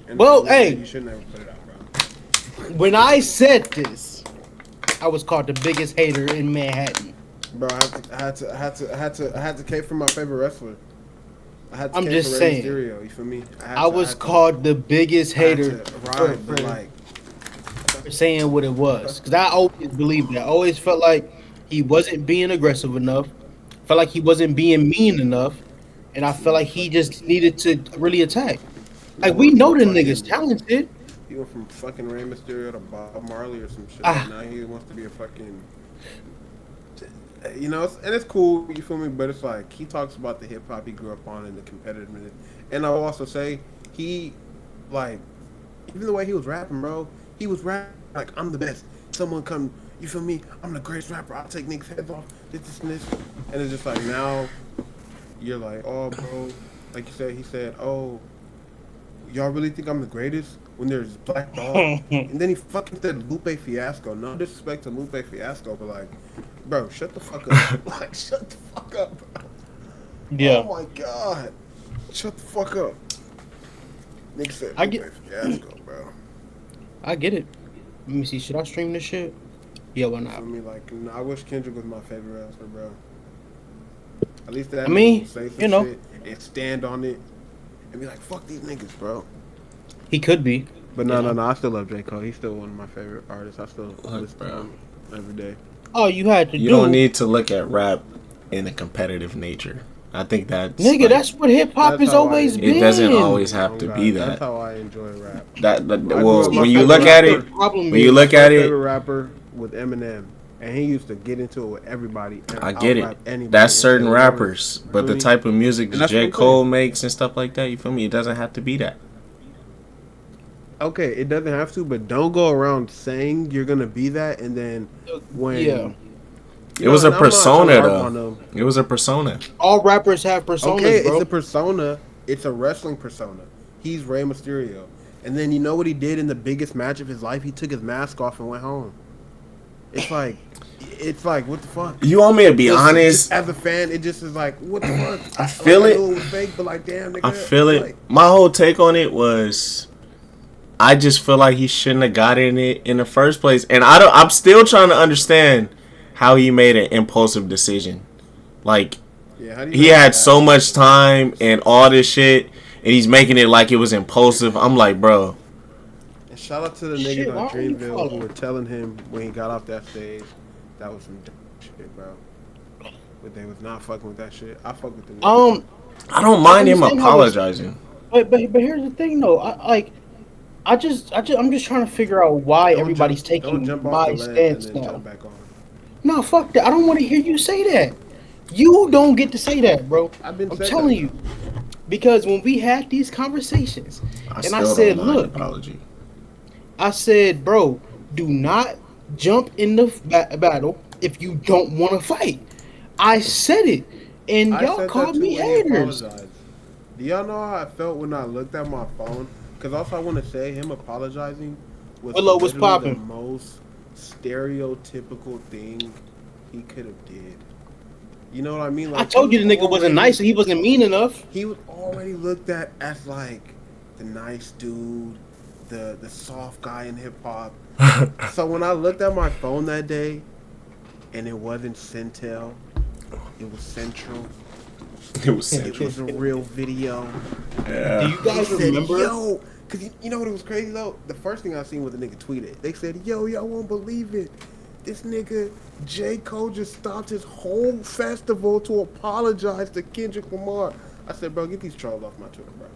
And Well, hey, hey, you should never put it out, bro. when I said this, I was called the biggest hater in Manhattan. Bro, I had to cape for my favorite wrestler. I had to I'm cape for just Rey saying. Mysterio. You feel me? I was called the biggest I had hater to for, ride, but for, like, for saying what it was. Because I always believed that. I always felt like he wasn't being aggressive enough. Felt like he wasn't being mean enough. And I felt like he just needed to really attack. nigga Like, we went know from the nigga's fucking talented. he went from fucking Rey Mysterio to Bob Marley or some shit. Like Ah, now he wants to be a fucking, you know, and it's cool. You feel me? But it's like he talks about the hip hop he grew up on and the competitiveness. And I'll also say he, like, even the way he was rapping, bro, he was rapping like I'm the best. Someone come, you feel me? I'm the greatest rapper. I'll take niggas' heads off. This, and this. And it's just like now you're like, oh, bro, like you said, he said, oh, y'all really think I'm the greatest when there's Black Dog? And then he fucking said Lupe Fiasco. No disrespect to Lupe Fiasco, but like, bro, shut the fuck up. Like, shut the fuck up, bro. Oh yeah. my god. Shut the fuck up. Nigga said I Lupe get Fiasco, bro. I get it. Let me see. Should I stream this shit? Yeah, why For not? me, like, I wish Kendrick was my favorite wrestler, bro. At least that I nigga mean, will say some you know, shit and stand on it and be like, fuck these niggas, bro. he could be. But You know. no. I still love J. Cole. He's still one of my favorite artists. I still Look, listen to bro. him every day. All you had to You don't do, need to look at rap in a competitive nature. I think that's nigga, like that's what hip hop That's has how I always enjoy it doesn't been. always have Oh to be God, that's that. how I enjoy rap. I grew Well, up. My when you favorite look at rapper, it, The problem when you is, my look at first it, favorite rapper was Eminem, and he used to get into it with everybody and I out get it. rap anybody That's and say certain whatever. rappers, You but feel the me? type of music And that that's what J. I'm saying. Cole makes and stuff like that, you feel me? It doesn't have to be that. Okay, it doesn't have to, but don't go around saying you're gonna be that, and then yeah, when you It know, was a and I'm not trying to persona harp though. on them. It was a persona. all rappers have Okay, personas, it's a bro. persona. It's a wrestling persona. He's Rey Mysterio. And then you know what he did in the biggest match of his life? He took his mask off and went home. It's like what the fuck? You want me to be Just honest? as a fan, it just is like what the fuck? I Like feel I it. knew it was fake, but like damn I nigga, feel it. like My whole take on it was I just feel like he shouldn't have got in it in the first place. And I'm still trying to understand how he made an impulsive decision. Like yeah. How do you he make a had bad so much decision? time and all this shit and he's making it like it was impulsive. I'm like, bro, And shout out to the niggas Shit, on why don't you Dreamville who follow? were telling him when he got off that stage that was some dumb shit, bro. But they was not fucking with that shit. I fuck with the niggas though. Um, I don't I mind him understand how it's, apologizing. but here's the thing though. I'm just trying to figure out why everybody's Don't taking jump off my the ledge and stance then now. jump back on. No, fuck that. I don't want to hear you say that. You don't get to say that, bro. I've been I'm said that telling though. you. Because when we had these conversations, I and I still don't said, mind look, apology. I said, bro, do not jump in the battle if you don't want to fight. I said it, and I y'all said that called too me when he haters. apologized. Do y'all know how I felt when I looked at my phone? Because also I want to say him apologizing was Willow was literally the popping. most stereotypical thing he could have did. You know what I mean? I Like told you the nigga wasn't nice and he wasn't mean enough. he was already looked at as like the nice dude, the soft guy in hip hop. So when I looked at my phone that day, and it wasn't Centel, it was Central. It was It was a real video. Do you They guys said, remember? yo, because you know what was crazy though? The first thing I seen was a nigga tweeted. They said, yo, y'all won't believe it. This nigga, J. Cole, just stopped his whole festival to apologize to Kendrick Lamar. I said, bro, get these trolls off my Twitter, bro.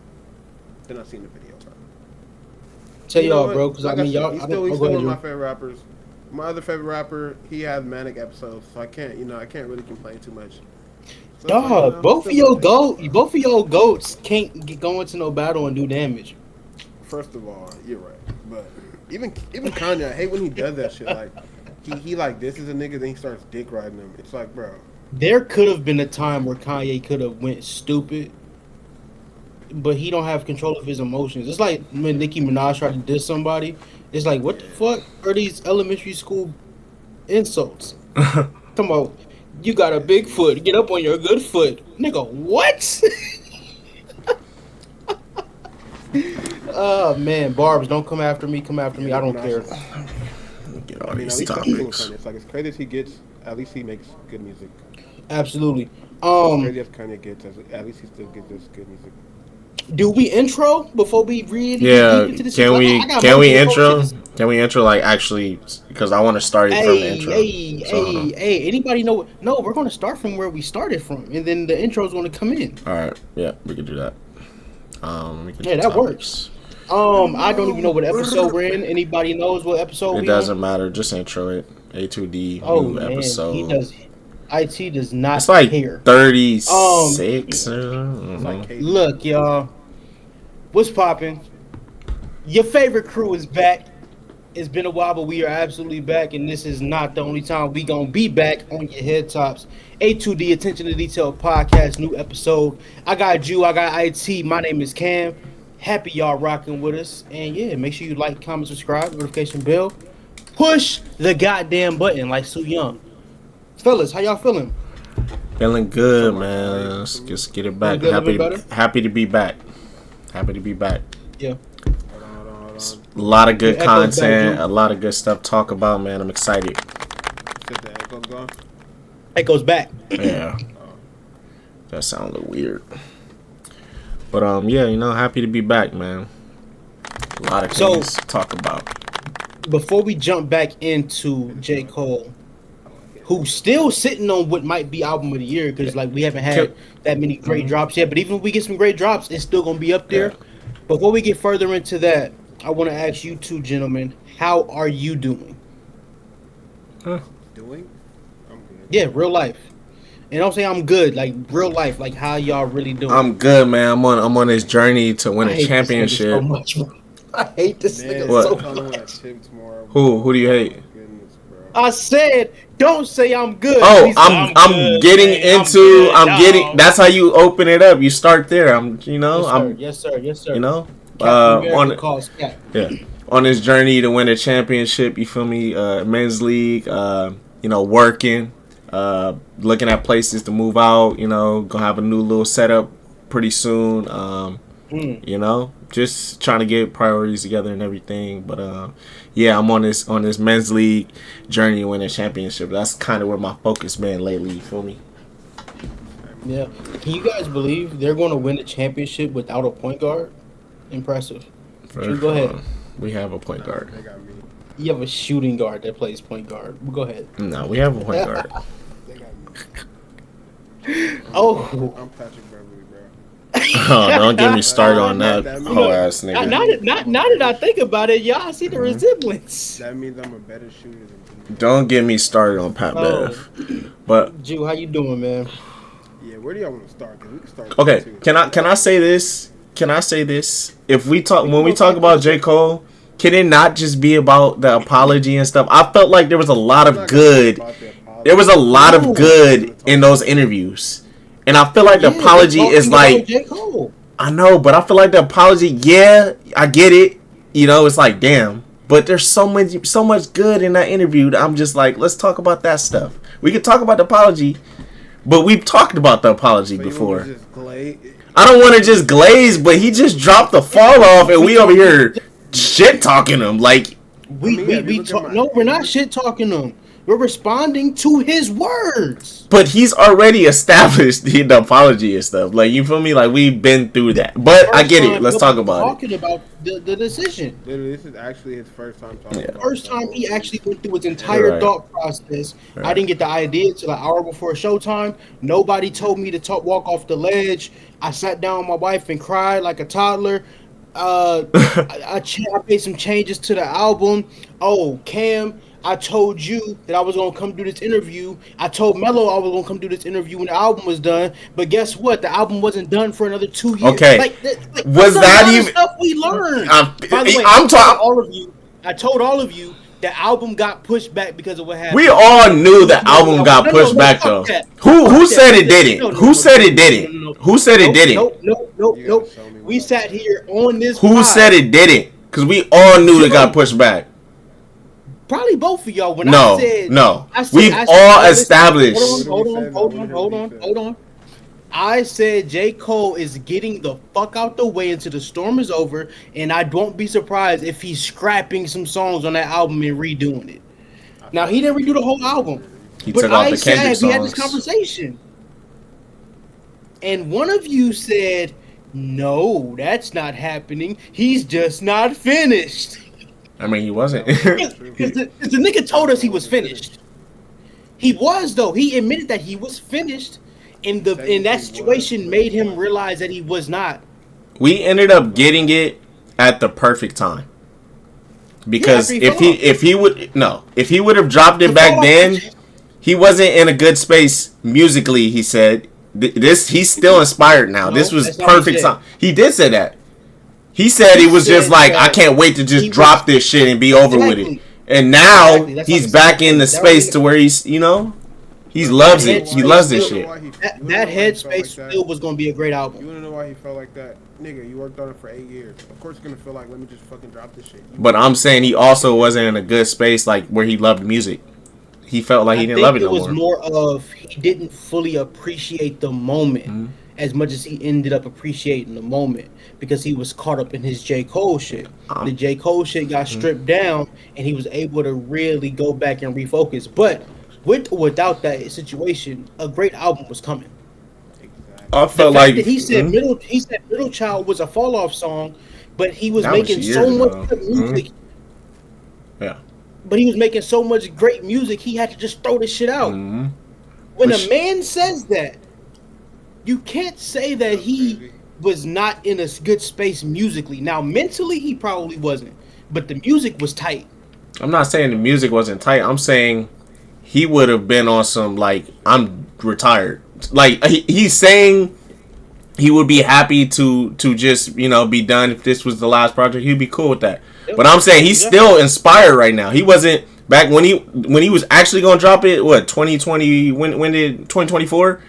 Then I seen the video, bro. Tell You know y'all, what? bro, because I Like I mean, said, y'all. he's I still don't. he's Oh, go still ahead, one of my Drew. favorite rappers. My other favorite rapper, he has manic episodes, so I can't, I can't really complain too much. So it's like, Dog, both of still your gonna take it, bro. both of your goats can't go into no battle and do damage. First of all, you're right, but even Kanye, I hate when he does that shit. Like he like this is a nigga, then he starts dick riding him. It's like, bro, There could have been a time where Kanye could have went stupid, but he don't have control of his emotions. It's like when Nicki Minaj tried to diss somebody. It's like, what the yeah. fuck are these elementary school insults? Come on, you got a big foot. Get up on your good foot, nigga. What? Oh man, Barbs, don't come after me. Come after me. I don't care. Get all I mean, at these least he's still topics. Kanye. It's like as crazy as he gets, at least he makes good music. Absolutely. As crazy as Kanye gets, at least he still gives us good music. Do we intro before we really Yeah, get deep into this? can we I got can more we J. Cole shit intro? to say. Can we intro like actually because I want to start it from the Hey, intro. hey, So hold on. hey! Anybody know? No, we're going to start from where we started from, and then the intro is going to come in. All right, yeah, we can do that. We can Yeah, do that topics. works. I don't even know what episode we're in. Anybody knows what episode It we doesn't on? matter. Just intro it. A2D Oh new man, episode. he does. IT does not It's like care. 36. It's like KD. Look, y'all, what's popping? Your favorite crew is back. It's been a while, but we are absolutely back, and this is not the only time we gonna be back on your head tops. A2D Attention to Detail podcast, new episode. I got you, I got IT. My name is Cam. Happy y'all rocking with us, and yeah, make sure you like, comment, subscribe, notification bell. Push the goddamn button like Sue Young. Fellas, how y'all feeling? Feeling good, man. Let's just get it back. Feeling good, a little bit Happy to be back. Happy to be back. Yeah. Hold on. A lot of good Your echo's back, content, dude. a lot of good stuff to talk about, man. I'm excited. Said the echo's gone. It goes back. Yeah. That sounds a little weird. But yeah, happy to be back, man. A lot of So- things to talk about. Before we jump back into J. Cole, who's still sitting on what might be album of the year, because like we haven't had that many great drops yet. But even if we get some great drops, it's still gonna be up there. Yeah. Before we get further into that, I want to ask you two gentlemen, how are you doing? Doing? I'm good. Yeah, real life. And don't say I'm good, like real life, like how y'all really doing. I'm good, man. I'm on this journey to win I a hate this nigga championship. so much, bro. I hate this Man, nigga What? so I'm trying to win much. that chip tomorrow. Who do you hate? Oh my goodness, bro. I said, don't say I'm good. Oh, He said, I'm good, getting man. into good, I'm getting dog." that's how you open it up. You start there. Yes, sir. Yes, sir. On Captain calls Cap. yeah, on this journey to win a championship, you feel me? Men's league, working, looking at places to move out, gonna have a new little setup pretty soon. Just trying to get priorities together and everything. But yeah, I'm on this men's league journey to win a championship. That's kind of where my focus been lately, you feel me? Yeah. Can you guys believe they're going to win the championship without a point guard? Impressive. Drew, go ahead. We have a point guard. They got me. You have a shooting guard that plays point guard. Go ahead. No, we have a point guard. They got me. Oh, I'm Patrick Beverly, bro. Oh, don't get me started on that That whole means- ass now nigga. that I think about it, y'all, I see the resemblance. That means I'm a better shooter than you. Don't get me started on Pat Oh. Bev. But Jew, how you doing, man? Yeah, where do y'all want to start? Because we can start. okay, too. can I say this? Can I say this? If we talk when we talk about J. Cole, can it not just be about the apology and stuff? I felt like there was a lot I'm not of gonna good. talk about the apology. There was a lot Ooh. of good in those interviews, and I feel like the Yeah, apology we're is talking about like J. Cole. I know, but I feel like the apology. Yeah, I get it. It's like damn. But there's so much good in that interview that I'm just like, let's talk about that stuff. We could talk about the apology, but we've talked about the apology So you before. wanna just glaze- I don't want to just glaze, but he just dropped the fall off, and we over here shit talking him. Like, We I mean, if you look at talk. my- No, we're not shit talking him. We're responding to his words. but he's already established the apology and stuff. Like, you feel me? Like, we've been through that. But I get it. Let's talk about it. Talking about the decision. Literally, this is actually his first time talking Yeah. about First the time whole he thing. actually went through his entire Right. thought process. I Right. didn't get the idea till an hour before showtime. Nobody told me to walk off the ledge. I sat down with my wife and cried like a toddler. I made some changes to the album. Oh, Cam, I told you that I was gonna come do this interview. I told Mello I was gonna come do this interview when the album was done. But guess what? The album wasn't done for another 2 years. Okay. Was that's a that lot of even- stuff we learned? By the way, I'm I told talking. all of you. I told all of you the album got pushed back because of what happened. We all knew the album got pushed back, fuck though. that. Who Fuck said that. it didn't? No, no, Who no, said no, it didn't? no, no, no. Who said it didn't? Nope. You gotta show me We what sat here on this. Who pod. said it didn't? Because we all knew it got pushed back. Probably both of y'all. When No, I said, no. I said, We've I said, all listen, established. Hold on. I said J. Cole is getting the fuck out the way until the storm is over, and I won't be surprised if he's scrapping some songs on that album and redoing it. Now he didn't redo the whole album, He but took off I the said Kendrick we had this songs. conversation, and one of you said, "No, that's not happening. He's just not finished." I mean, he wasn't. Because the nigga told us he was finished. He was though. He admitted that he was finished, and that situation made him realize that he was not. We ended up getting it at the perfect time. Because if he would have dropped it back then, he wasn't in a good space musically. He said he's still inspired now. No, This was that's not what he perfect said. time. He did say that. He said he was just said like, that I can't wait to just he drop was- this shit and be over with it. Exactly. And now Exactly. That's he's what I'm back saying. in the That space was- to where he's, he loves it. He loves this shit. That headspace still was gonna be a great You album. wanna know why he felt like that? Nigga, you worked on it for 8 years. Of course it's gonna feel like, let me just fucking drop this shit. But I'm saying he also wasn't in a good space like where he loved music. He felt like he didn't love it It no was more. more of he didn't fully appreciate the moment as much as he ended up appreciating the moment because he was caught up in his J. Cole shit. The J. Cole shit got stripped down and he was able to really go back and refocus. But with or without that situation, a great album was coming. I The felt fact like that he said Middle Child was a fall off song, but he was That was making years so ago. much good music. Yeah. But he was making so much great music, he had to just throw this shit out. Mhm. When Which- a man says that, you can't say that he was not in a good space musically. Now, mentally, he probably wasn't, but the music was tight. I'm not saying the music wasn't tight. I'm saying he would have been on some like I'm retired. Like he's saying he would be happy to just be done if this was the last project. He'd be cool with that. But I'm saying he's still inspired right now. He wasn't back when he was actually gonna drop it. What 2020? When did 2024?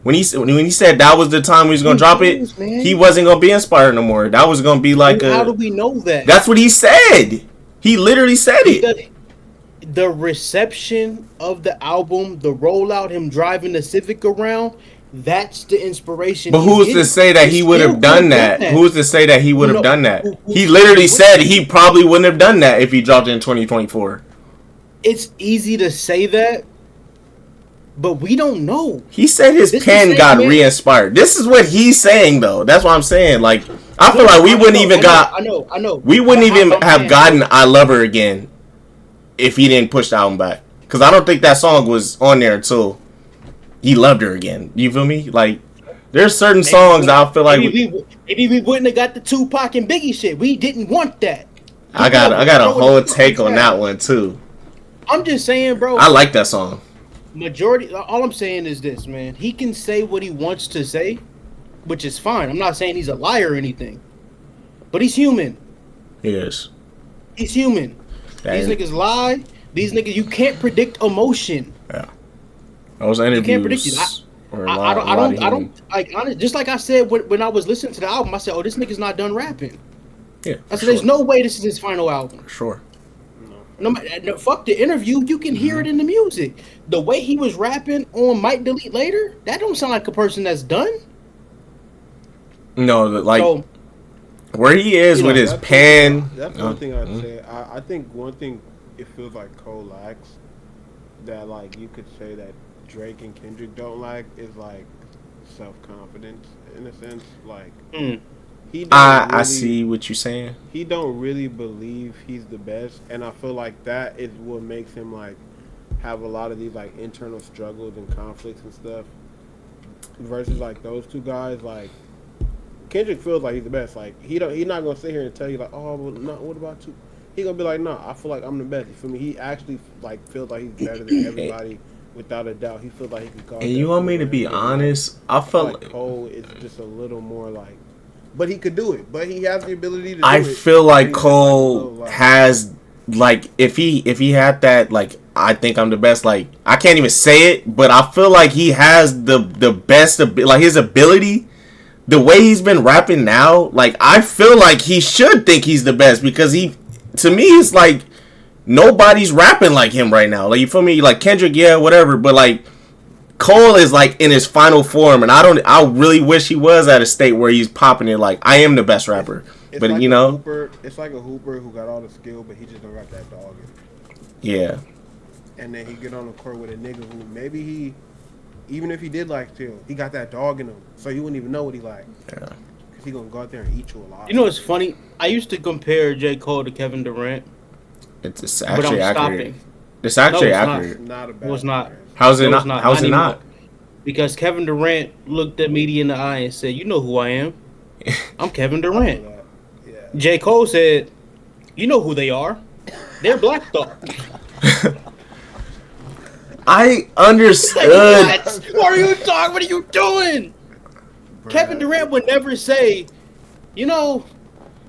When he said that was the time he was gonna drop it, man? he wasn't gonna be inspired no more. That was gonna be like How do we know that? That's what he said. He literally said it. The reception of the album, the rollout, him driving the Civic around, that's the inspiration. But who's to say that he would have done that? Who's to say that he would have done that? He literally said he probably wouldn't have done that if he dropped it in 2024. It's easy to say that, but we don't know. He said his pen got re-inspired. This is what he's saying, though. That's what I'm saying. Like, I feel like we wouldn't even I know. We wouldn't even have gotten "I Love Her Again" if he didn't push the album back. Because I don't think that song was on there until he loved her again. You feel me? Like, there's certain songs I feel like maybe we wouldn't have got the Tupac and Biggie shit. We didn't want that. I got a whole take on that one too. I'm just saying, bro. I like that song. All I'm saying is this, man. He can say what he wants to say, which is fine. I'm not saying he's a liar or anything, but he's human. He is. He's human. These niggas lie. These niggas, you can't predict emotion. Yeah. Those interviews. You can't predict it. I don't like honest. Just like I said when I was listening to the album, I said, "Oh, this nigga's not done rapping." Yeah. I said, "There's no way this is his final album." Sure. No, fuck the interview. You can hear it in the music. The way he was rapping on "Might Delete Later," that don't sound like a person that's done. No, like where he is with his pen. That's one thing I'd say. I think one thing it feels like Cole lacks that like you could say that Drake and Kendrick don't lack is like self-confidence in a sense. Like he don't I see what you're saying. He don't really believe he's the best, and I feel like that is what makes him like have a lot of these like internal struggles and conflicts and stuff. Versus like those two guys, like Kendrick feels like he's the best. Like he's not gonna sit here and tell you like, oh, well, no, what about you? He gonna be like, no, I feel like I'm the best. You feel me? He actually like feels like he's better than everybody. Without a doubt, he feels like he can call. And you want me to be honest? I felt like Cole is just a little more like, but he could do it. But he has the ability to. Do I it. feel like Cole has like if he had that like I think I'm the best. Like I can't even say it, but I feel like he has the best like his ability. The way he's been rapping now, like I feel like he should think he's the best because to me it's like. Nobody's rapping like him right now. Like you feel me? Like Kendrick, yeah, whatever. But like Cole is like in his final form, and I really wish he was at a state where he's popping it like I am the best rapper. It's But like you know, it's like a hooper who got all the skill, but he just don't got that dog in him. yeah. And then he get on the court with a nigga who maybe he, even if he did like skill, he got that dog in him, so you wouldn't even know what he like. Yeah. Cause he gonna go out there and eat you alive. You know what's funny? I used to compare J. Cole to Kevin Durant, It's but actually I'm accurate. stopping. It's actually No, it's not. accurate. It's not a bad. It was not. comparison. How's it No, not? it's not. How's it Not not? Because Kevin Durant looked at me in the eye and said, "You know who I am? I'm Kevin Durant." Yeah. J. Cole said, "You know who they are? They're Black Thought." I understood. What? What are you talking? What are you doing? Kevin Durant would never say, "You know,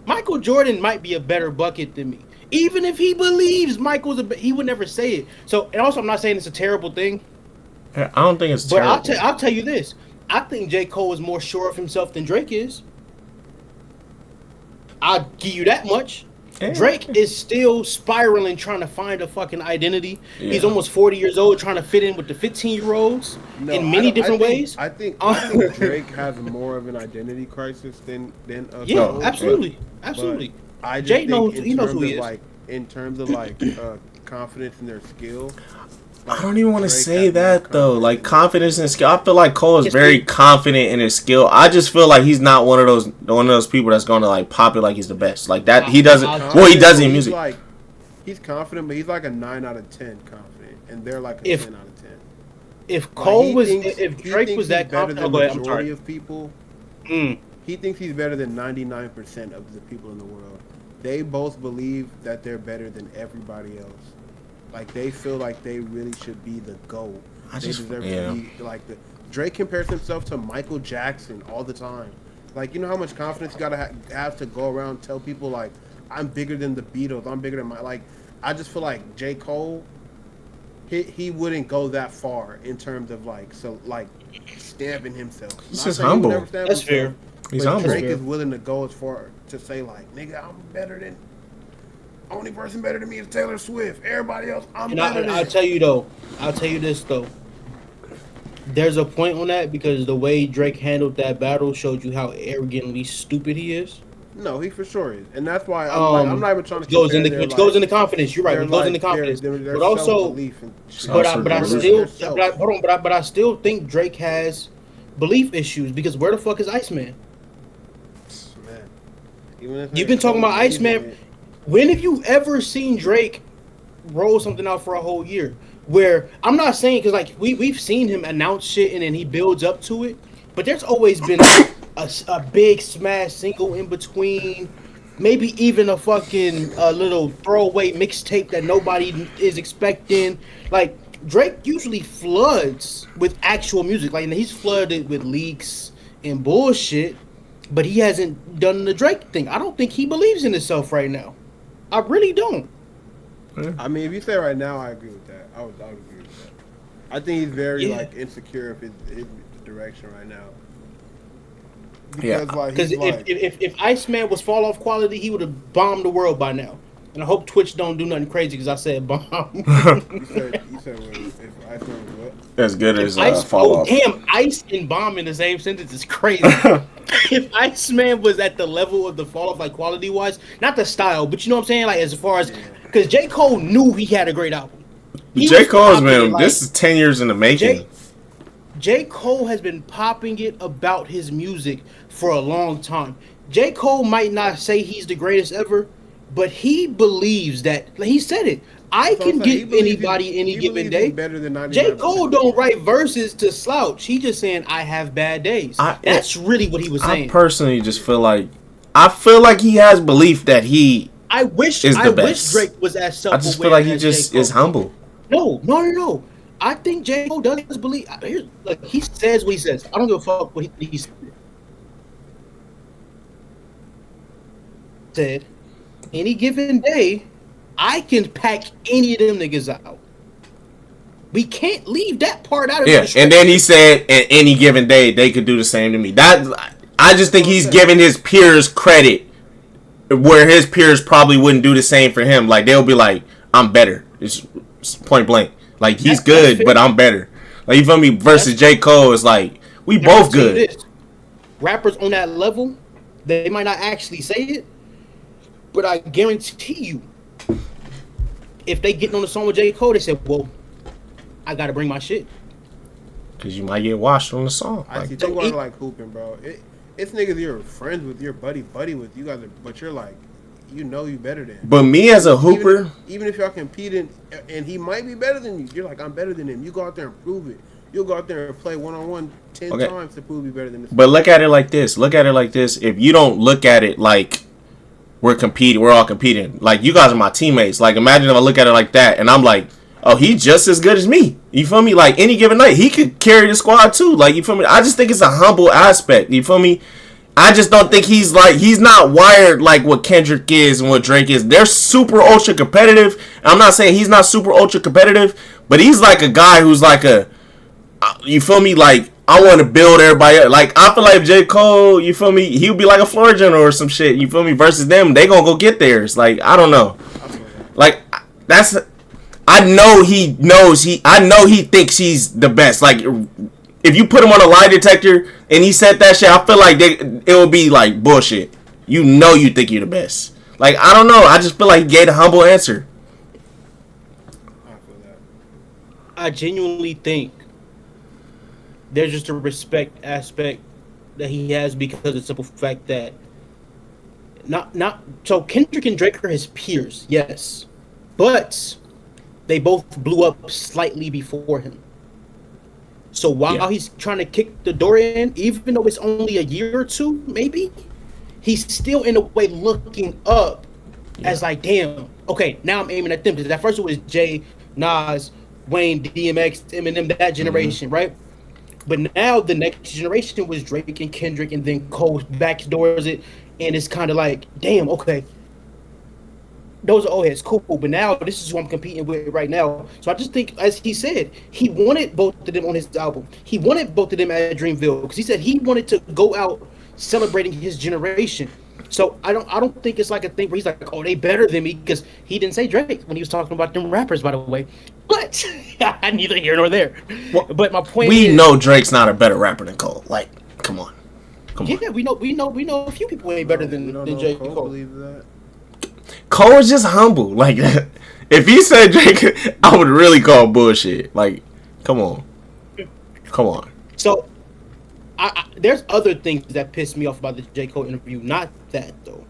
Michael Jordan might be a better bucket than me." Even if he believes he would never say it. So, and also, I'm not saying it's a terrible thing, I don't think it's but terrible. I'll tell you this: I think J. Cole is more sure of himself than Drake is. I'll give you that much. Yeah. Drake is still spiraling, trying to find a fucking identity. Yeah. He's almost 40 years old, trying to fit in with the 15-year-olds No, in I many don't- different I think- ways. I think Drake has more of an identity crisis than us. Yeah, all, absolutely, but absolutely. I just Jay think knows- in he knows terms who he of, is. like in terms of confidence in their skill. I don't even want to Drake say has more that though. confidence Like in- confidence and skill. I feel like Cole is Yes, very he- confident in his skill. I just feel like he's not one of those people that's going to like pop it like he's the best. Like that he doesn't. Well, he does in He's music. Like, he's confident, but he's like a 9 out of 10 confident, and they're like a If 10 out of 10. If Like, Cole he was, thinks- if he Drake thinks was he's that better confident, than oh, go ahead. I'm majority sorry. of people. Mm. He thinks he's better than 99% of the people in the world. They both believe that they're better than everybody else. Like they feel like they really should be the GOAT. I They just- deserve yeah. to be like the Drake compares himself to Michael Jackson all the time. Like you know how much confidence you gotta have to go around and tell people like I'm bigger than the Beatles. I'm bigger than my like. I just feel like J. Cole. He wouldn't go that far in terms of like stamping himself. He's Not just saying he would humble. never stamp That's himself, fair. He's but humble. Drake is willing to go as far to say like, nigga, I'm better than. Only person better than me is Taylor Swift. Everybody else, I'm And better I'll than. tell you though, I'll tell you this though. There's a point on that because the way Drake handled that battle showed you how arrogantly stupid he is. No, he for sure is, and that's why I'm not even trying to. Which goes compare into their, which like, goes into confidence. You're right. their, Which goes into like, confidence. their But also, self-belief and shit. but I Self-belief. still, but I still think Drake has belief issues because where the fuck is Iceman? Man. Even if You've been talking about Iceman. When have you ever seen Drake roll something out for a whole year? Where I'm not saying because like we've seen him announce shit and then he builds up to it, but there's always been a big smash single in between, maybe even a fucking little throwaway mixtape that nobody is expecting. Like Drake usually floods with actual music, like and he's flooded with leaks and bullshit, but he hasn't done the Drake thing. I don't think he believes in himself right now. I really don't. I mean, if you say right now, I agree with that. I would agree with that. I think he's very Yeah. like insecure of his direction right now. Yeah. Because like Because he's like, if Iceman was fall off quality, he would have bombed the world by now. And I hope Twitch don't do nothing crazy because I said bomb. you said if Iceman was what? As good as Ice, fall oh off. damn! Ice and bomb in the same sentence is crazy. If Iceman was at the level of the fall off, like quality wise, not the style, but you know what I'm saying, like as far as because J. Cole knew he had a great album. He J. was Cole's popping been. it, like, This is 10 years in the making. J. Cole has been popping it about his music for a long time. J. Cole might not say he's the greatest ever, but he believes that. Like he said it. I That's what I'm can saying. He give believes anybody he- any he given believes day. he's better than 99%. J. Cole don't write verses to slouch. He just saying I have bad days. That's really what he was I saying. personally just feel like he has belief that he. I wish is the wish best. Drake was as I self-aware. just feel like he as just J. Cole. is humble. No. I think J. Cole does believe. Here's, like he says what he says. I don't give a fuck what he said. Any given day, I can pack any of them niggas out. We can't leave that part out of Yeah, the and then he said, "At any given day, they could do the same to me." That I just think he's giving his peers credit, where his peers probably wouldn't do the same for him. Like they'll be like, "I'm better." It's point blank. Like he's That's good, fair. but I'm better. Like you feel me? Versus J. Cole is like we both good. This. Rappers on that level, they might not actually say it, but I guarantee you, if they get on the song with J. Cole, they say, "Well, I gotta bring my shit." Cause you might get washed on the song. I see. Think about it like hooping, bro. It's niggas you're friends with, your buddy with. You guys, but you're like, you know, you better than. But me as a hooper, even if y'all competing, and he might be better than you, you're like, I'm better than him. You go out there and prove it. You'll go out there and play 1-on-1 10 times to prove you better than this. But look at it like this. If you don't look at it like we're all competing. Like you guys are my teammates. Like imagine if I look at it like that and I'm like, oh, he's just as good as me. You feel me? Like any given night, he could carry the squad too. Like you feel me? I just think it's a humble aspect. You feel me? I just don't think he's not wired like what Kendrick is and what Drake is. They're super ultra competitive. I'm not saying he's not super ultra competitive, but he's like a guy who's like you feel me? Like, I want to build everybody up. Like, I feel like if J. Cole, you feel me? He'll be like a floor general or some shit. You feel me? Versus them, they gonna go get theirs. Like, I don't know. Like, I know he thinks he's the best. Like, if you put him on a lie detector and he said that shit, I feel like it would be like bullshit. You know you think you're the best. Like, I don't know. I just feel like he gave a humble answer. I genuinely think there's just a respect aspect that he has because of the simple fact that so Kendrick and Drake are his peers, yes, but they both blew up slightly before him. So while he's trying to kick the door in, even though it's only a year or two, maybe, he's still in a way looking up as like, damn, okay, now I'm aiming at them. Because at first it was Jay, Nas, Wayne, DMX, Eminem, that generation, right? But now the next generation was Drake and Kendrick, and then Cole backdoors it, and it's kind of like, damn, okay, those are old heads, cool. But now this is who I'm competing with right now. So I just think, as he said, he wanted both of them on his album. He wanted both of them at Dreamville because he said he wanted to go out celebrating his generation. So I don't think it's like a thing where he's like, oh, they better than me, because he didn't say Drake when he was talking about them rappers, by the way. But neither here nor there. Well, but my point is, know Drake's not a better rapper than Cole. Like, come on. Yeah, we know a few people ain't better than J. Cole. That. Cole is just humble. Like, if he said Drake, I would really call bullshit. Like, come on. So, there's other things that pissed me off about the J. Cole interview. Not that though.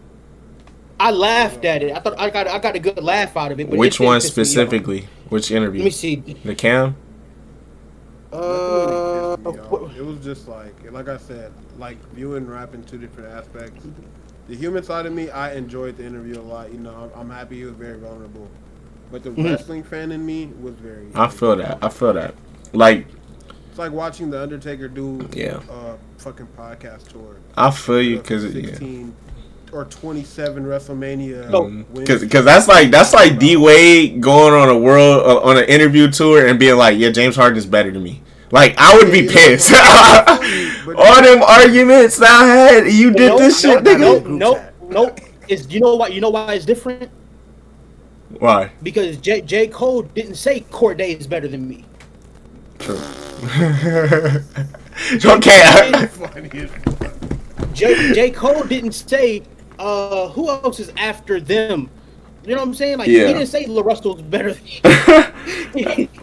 I laughed at it. I thought I got a good laugh out of it. But which one specifically? Which interview? Let me see. The Cam? It was just like I said, like viewing rap in two different aspects. The human side of me, I enjoyed the interview a lot. You know, I'm happy he was very vulnerable. But the wrestling fan in me was very. I feel that. Like, it's like watching the Undertaker do fucking podcast tour. I feel you because 16 or 27 WrestleMania. Because that's like D Wade going on an interview tour and being like, yeah, James Harden is better than me. Like, I would be pissed. All them arguments that I had, you did this shit, nigga. Nope. You know why it's different? Why? Because J. Cole didn't say Corday is better than me. True. Okay. J. Cole didn't say who else is after them. You know what I'm saying? Like, he didn't say La Russell's better than you.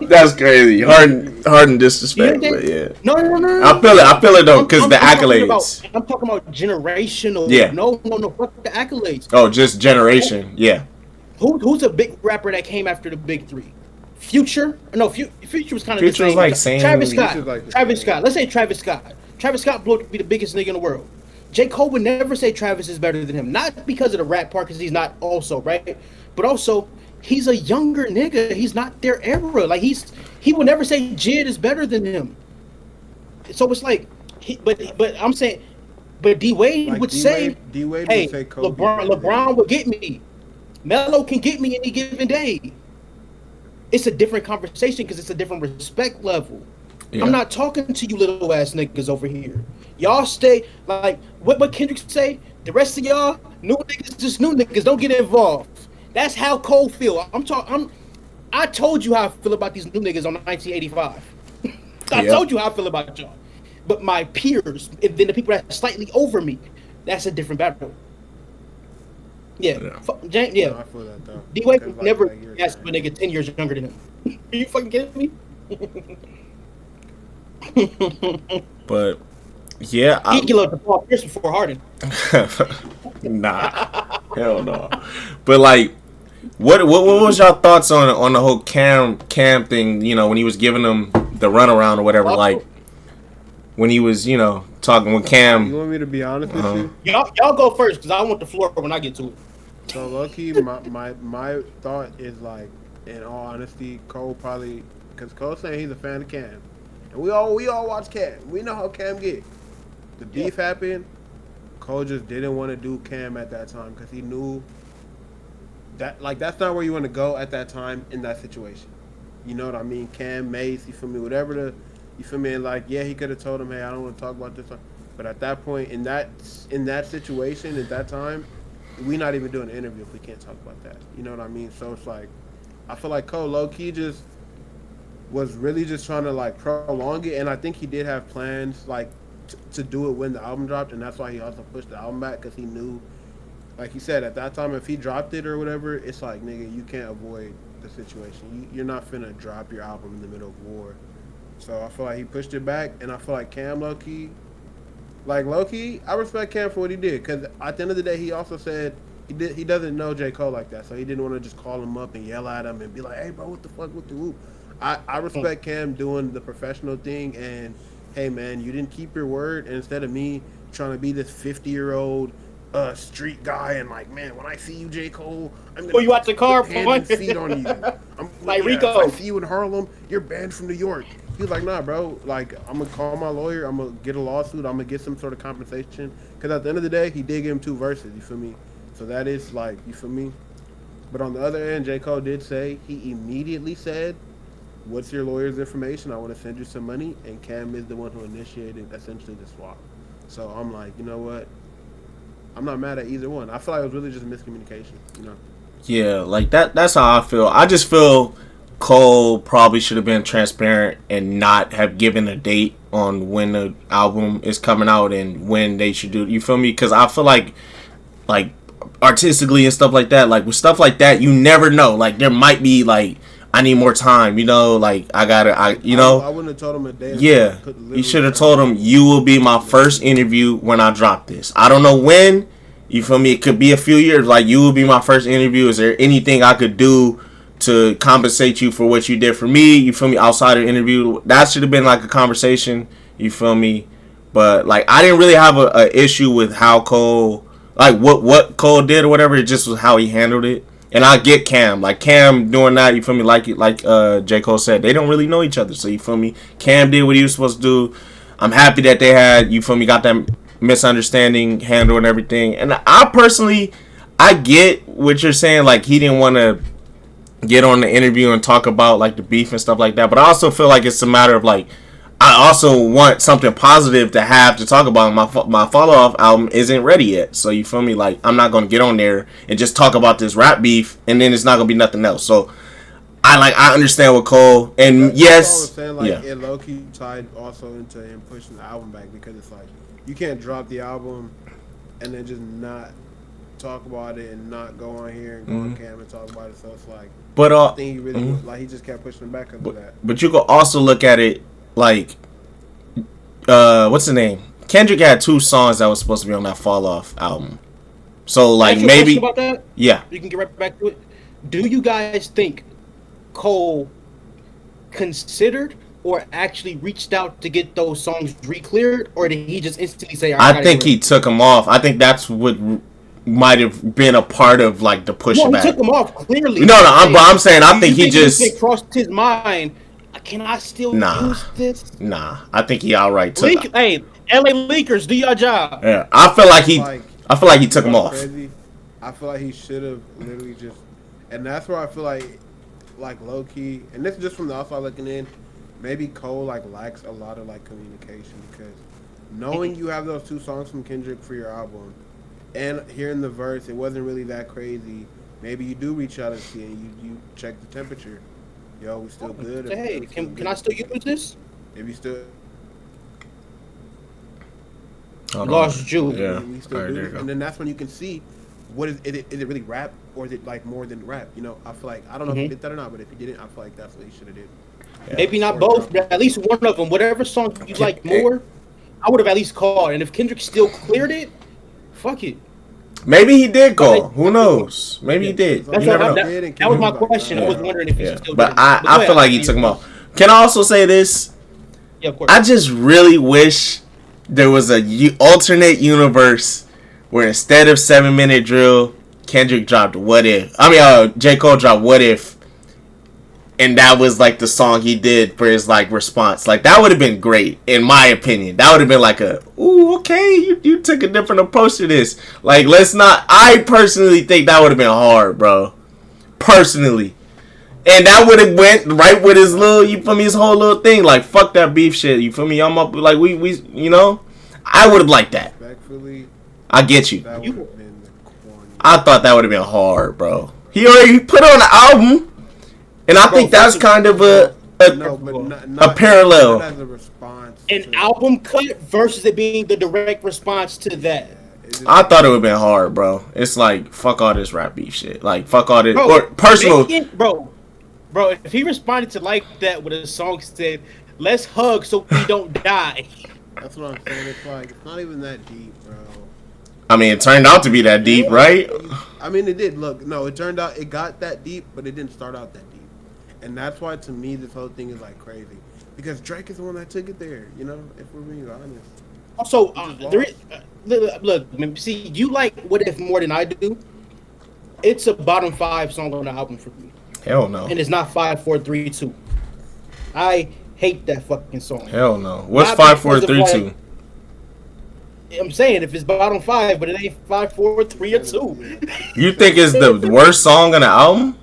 That's crazy. Harden disrespect, but yeah. No. I feel it though, because the accolades. I'm talking about generational. Yeah. No. Fuck the accolades. Oh, just generation. Yeah. Who's a big rapper that came after the big three? Future? No, Future was kind of Future the same. Like Sam. Travis Scott. Let's say Travis Scott. Travis Scott blew up to be the biggest nigga in the world. J. Cole would never say Travis is better than him. Not because of the rap part, because he's not also, right? But also, he's a younger nigga. He's not their era. Like, he would never say Jid is better than him. So it's like, but I'm saying, but D Wade would say, hey, would say LeBron would get me. Melo can get me any given day. It's a different conversation because it's a different respect level. Yeah. I'm not talking to you little ass niggas over here. Y'all stay like what Kendrick say. The rest of y'all new niggas, just new niggas. Don't get involved. That's how Cole feel. I told you how I feel about these new niggas on 1985. I Yep. told you how I feel about y'all. But my peers, and then the people that are slightly over me, that's a different battle. Yeah, Yeah. James. No, Yeah, I feel that though. D Wade Cause never like you're asked a saying. nigga 10 years younger than him. Are you fucking kidding me? But yeah, He can love the Paul Pierce before Harden. nah, hell no. But like, what was y'all thoughts on the whole Cam thing? You know, when he was giving them the runaround or whatever. Like when he was, talking with You Cam. want me to be honest with you? Y'all go first because I want the floor when I get to it. So low key, my thought is like, in all honesty, Cole probably, because Cole's saying he's a fan of Cam, and we all watch Cam. We know how Cam get. The beef happened. Cole just didn't want to do Cam at that time because he knew that that's not where you want to go at that time in that situation. You know what I mean? Cam, Mace, you feel me? Whatever you feel me? And like, yeah, he could have told him, hey, I don't want to talk about this, but at that point in that situation at that time, we not even doing an interview if we can't talk about that. You know what I mean? So it's like, I feel like Cole low key just was really just trying to like prolong it, and I think he did have plans like to do it when the album dropped, and that's why he also pushed the album back because he knew, like he said at that time, if he dropped it or whatever, it's like, nigga, you can't avoid the situation. You're not finna drop your album in the middle of war. So I feel like he pushed it back, and I feel like Cam low key, I respect Cam for what he did because at the end of the day, he also said he doesn't know J. Cole like that, so he didn't want to just call him up and yell at him and be like, hey bro, what the fuck with the whoop. I respect Cam doing the professional thing, and hey man, you didn't keep your word, and instead of me trying to be this 50-year-old street guy and like, man, when I see you, J. Cole, I'm gonna Pull you out the car, put hand and feet on you. I'm like If Rico. I see you in Harlem, you're banned from New York. He was like, nah, bro. Like, I'm gonna call my lawyer. I'm gonna get a lawsuit. I'm gonna get some sort of compensation. Because at the end of the day, he did give him 2 verses. You feel me? So that is like, you feel me? But on the other end, J. Cole did say he immediately said, "What's your lawyer's information? I want to send you some money." And Cam is the one who initiated essentially the swap. So I'm like, you know what? I'm not mad at either one. I feel like it was really just miscommunication. You know? Yeah, like that's how I feel. I just feel Cole probably should have been transparent and not have given a date on when the album is coming out and when they should do it. You feel me? Because I feel like artistically and stuff like that, like with stuff like that, you never know. Like there might be like, I need more time, like I wouldn't have told him a day. Yeah, you should have told him you will be my first interview when I drop this. I don't know when. You feel me? It could be a few years. Like, you will be my first interview. Is there anything I could do to compensate you for what you did for me? You feel me? Outside of the interview, that should have been like a conversation. You feel me? But like, I didn't really have a issue with how Cole, like what Cole did or whatever. It just was how he handled it. And I get Cam, like Cam doing that. You feel me? Like J. Cole said, they don't really know each other. So you feel me? Cam did what he was supposed to do. I'm happy that they had, you feel me, got that misunderstanding handled and everything. And I personally, I get what you're saying. Like, he didn't want to get on the interview and talk about like the beef and stuff like that. But I also feel like it's a matter of like, I also want something positive to have to talk about. My follow off album isn't ready yet, so you feel me? Like, I'm not gonna get on there and just talk about this rap beef, and then it's not gonna be nothing else. So I understand what Cole, and yes, that's all I was saying, like, yeah, it low key tied also into him pushing the album back because it's like you can't drop the album and then just not talk about it and not go on here and go on cam and talk about it. So it's like, but I think he really like he just kept pushing it back because of that. But you could also look at it like, what's the name? Kendrick had 2 songs that was supposed to be on that Fall Off album. So like, maybe about that. Yeah, You can get right back to it. Do you guys think Cole considered or actually reached out to get those songs re-cleared, or did he just instantly say, I think he took them off. I think that's what might have been a part of like the pushback. He took them off clearly. No, I'm saying I think he just crossed his mind. Can I still use this? Nah, I think he outright took. Hey, LA Leakers, do your job. Yeah, I feel like he took them off. Crazy. I feel like he should have literally just, and that's where I feel like low key, and this is just from the outside looking in. Maybe Cole like lacks a lot of like communication because knowing you have those 2 songs from Kendrick for your album, and hearing the verse, it wasn't really that crazy. Maybe you do reach out and see, and you check the temperature. Yo, we still good? Hey, can I still use this? If you still Hold on. Lost Jew. Yeah. we still All right, do there you this, go. and then that's when you can see what is it. Is it really rap or is it like more than rap? You know, I feel like I don't know if he did that or not, but if he didn't, I feel like that's what he should have did. Maybe not Or both, drop but it. at least one of them. Whatever song you like more, I would have at least called. And if Kendrick still cleared it, fuck it. Maybe he did But call. Who knows? Maybe he did. That's You what never know. that was my question. I was wondering if he Yeah. still But did it. I go feel ahead, like he took them off. Can I also say this? Yeah, of course. I just really wish there was a alternate universe where instead of 7 Minute Drill, Kendrick dropped What If. J. Cole dropped What If. And that was like the song he did for his like response. Like that would have been great, in my opinion. That would have been like ooh, okay, you took a different approach to this. Like I personally think that would have been hard, bro. Personally. And that would have went right with his little, you feel me, his whole little thing. Like, fuck that beef shit, you feel me? I'm up, like, we you know? I would have liked that. Respectfully, I get you. that would have been the corny. I thought that would have been hard, bro. He already put on the album. And I think that's kind of a No, but not parallel. Not as a response. An to- album cut versus it being the direct response to that. It just- I thought it would have been hard, bro. It's like, fuck all this rap beef shit. Like, fuck all this. Bro, Or personal. Bro, if he responded to like that with a song said, "Let's hug so we don't die." That's what I'm saying. It's like it's not even that deep, bro. I mean, it turned out to be that deep, right? I mean, it did. Look, no, it turned out it got that deep, but it didn't start out that deep, and that's why to me this whole thing is like crazy because Drake is the one that took it there. You know, if we're being honest. Also, look, see, you like What If more than I do. It's a bottom 5 song on the album for me, Hell no. and it's not 5, 4, 3, 2. I hate that fucking song. Hell no. What's Not 5, because 4, of, 3, like, 2? I'm saying if it's bottom 5, but it ain't 5, 4, 3, or 2. You think it's the worst song on the album?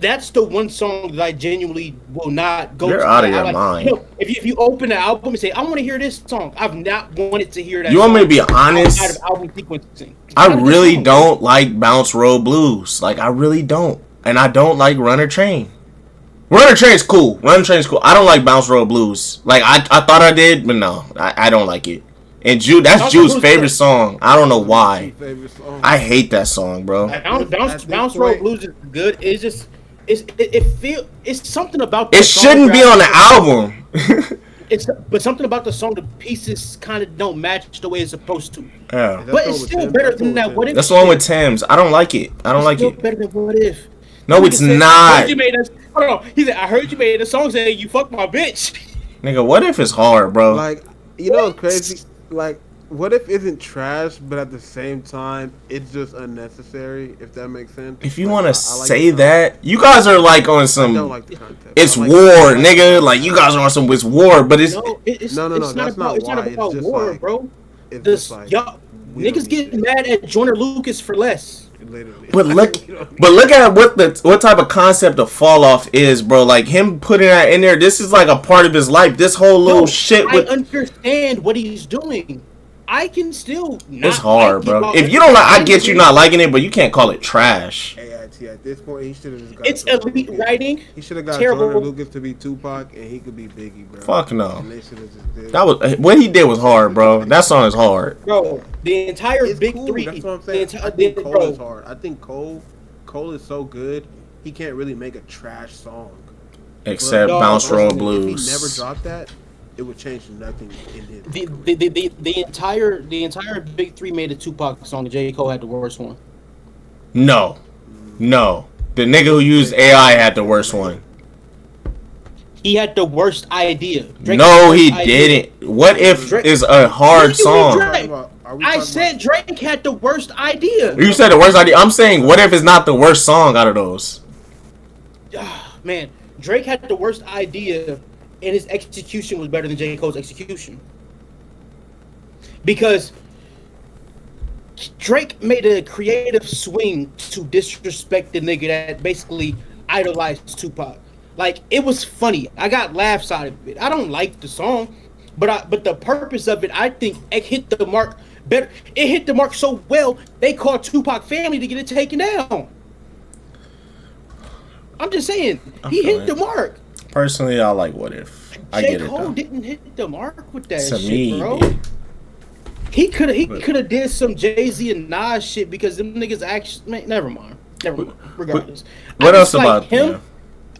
That's the one song that I genuinely will not go. You're to. out of I your like, mind. You know, if you open the album and say, "I want to hear this song," I've not wanted to hear that. You want me to song be honest? outside of album sequencing. It's I not a good really song. don't like Bounce Road Blues. Like, I really don't. And I don't like Runner Train. Runner Train's cool. Runner Train's cool. I don't like Bounce Road Blues. Like, I thought I did, but no. I don't like it. And that's Bounce Jude's Road favorite Blues- song. I don't know why. Favorite song. I hate that song, bro. Bounce Road Blues is good. It's just it's something about the It song shouldn't be on the that- album. But something about the song, the pieces kind of don't match the way it's supposed to. Yeah. But it's still better than that. What if? That's the one with Thames. I don't like it. I don't like Still it. better than What If. No, Nigga it's said, "I not. heard you made a-" Hold on. He said, "I heard you made a song saying you fucked my bitch." Nigga, what if it's hard, bro? Like, you know, what's crazy. Like, what if isn't trash, but at the same time, it's just unnecessary. If that makes sense. If you Like, want I to like say the that, you guys are like on I don't some. like the concept. It's I like war, the- nigga. Like, you guys are on some. It's war, but it's. No, it's No, it's that's not It's not why. It's about just war, like- bro. It's This just like y'all we don't niggas need get that. mad at Joyner Lucas for less. Literally. But look, We don't need but look at what type of concept of fall off is, bro. Like him putting that in there. This is like a part of his life. This whole little No, shit I with. understand what he's doing. I can still not It's hard, like it bro. while If you don't like, I understanding get you not liking it, but you can't call it trash. AIT at this point, he should have just got. It's Jordan elite Lucas. writing. He should have got Terrible. Jordan Lucas to be Tupac, and he could be Biggie, bro. Fuck no. And they should have just did. That was what he did was hard, bro. That song is hard. Bro, the entire It's big cool. three. That's what I'm The saying. entire, I think Cole bro, is hard. I think Cole is so good. He can't really make a trash song. Except No, Bounce Road If he Blues. never dropped that, it would change nothing in his. the entire big three made a Tupac song. And J. Cole had the worst one. No. The nigga who used AI had the worst one. He had the worst idea. Drake had the No, worst he idea. didn't. What if Drake- is a hard What do you song? mean Drake? Are we I talking said Drake had the worst idea. You said the worst idea. I'm saying, what if it's not the worst song out of those? Man, Drake had the worst idea, and his execution was better than J. Cole's execution. Because Drake made a creative swing to disrespect the nigga that basically idolized Tupac. Like, it was funny. I got laughs out of it. I don't like the song, but the purpose of it, I think, it hit the mark better. It hit the mark so well, they called Tupac family to get it taken down. I'm just saying, he hit the mark. Personally, I like What If. I J. get it Cole though. didn't hit the mark with that To shit, me, bro. yeah. He could have did some Jay-Z and Nas shit because them niggas actually. Man, never mind. Regardless, What I else just like about him? yeah.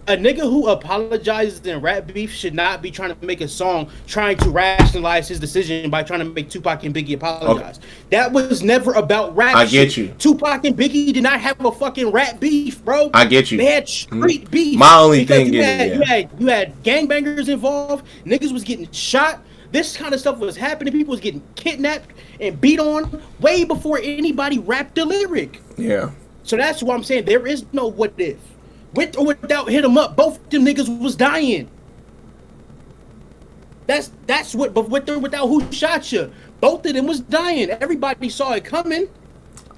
A nigga who apologizes in rap beef should not be trying to make a song trying to rationalize his decision by trying to make Tupac and Biggie apologize. Okay. That was never about rap I shit. get you. Tupac and Biggie did not have a fucking rap beef, bro. I get you. They had street beef. My only because thing is, you had gangbangers involved. Niggas was getting shot. This kind of stuff was happening. People was getting kidnapped and beat on way before anybody rapped the lyric. Yeah. So that's why I'm saying there is no what if. With or without hit 'em up, both them niggas was dying. That's what. But with or without who shot you, both of them was dying. Everybody saw it coming.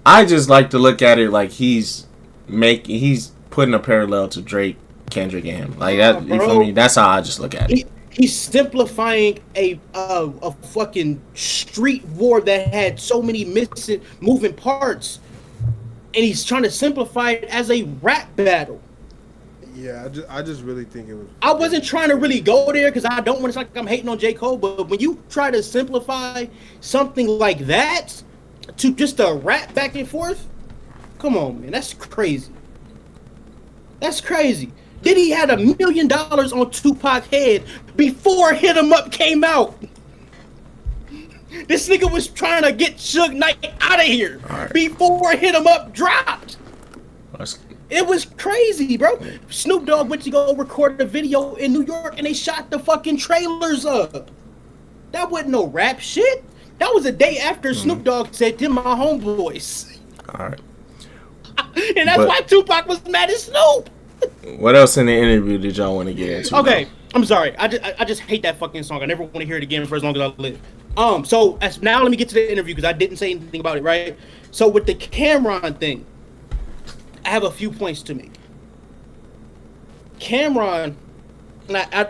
I just like to look at it like he's putting a parallel to Drake, Kendrick, and him. Like that. You feel me? That's how I just look at it. He's simplifying a fucking street war that had so many moving parts, and he's trying to simplify it as a rap battle. Yeah, I just really think it was. I wasn't trying to really go there because I don't want to sound like I'm hating on J. Cole, but when you try to simplify something like that to just a rap back and forth, come on, man, that's crazy. That's crazy. Diddy had $1 million on Tupac's head before Hit 'Em Up came out. This nigga was trying to get Suge Knight out of here before Hit 'Em Up dropped. It was crazy, bro. Snoop Dogg went to go record a video in New York and they shot the fucking trailers up. That wasn't no rap shit. That was a day after Snoop Dogg said, "Them my homeboys." All right. And that's why Tupac was mad at Snoop. What else in the interview did y'all want to get into? Okay, I'm sorry. I just hate that fucking song. I never want to hear it again for as long as I live. So now let me get to the interview because I didn't say anything about it, right? So with the Cameron thing, I have a few points to make. Cameron, and I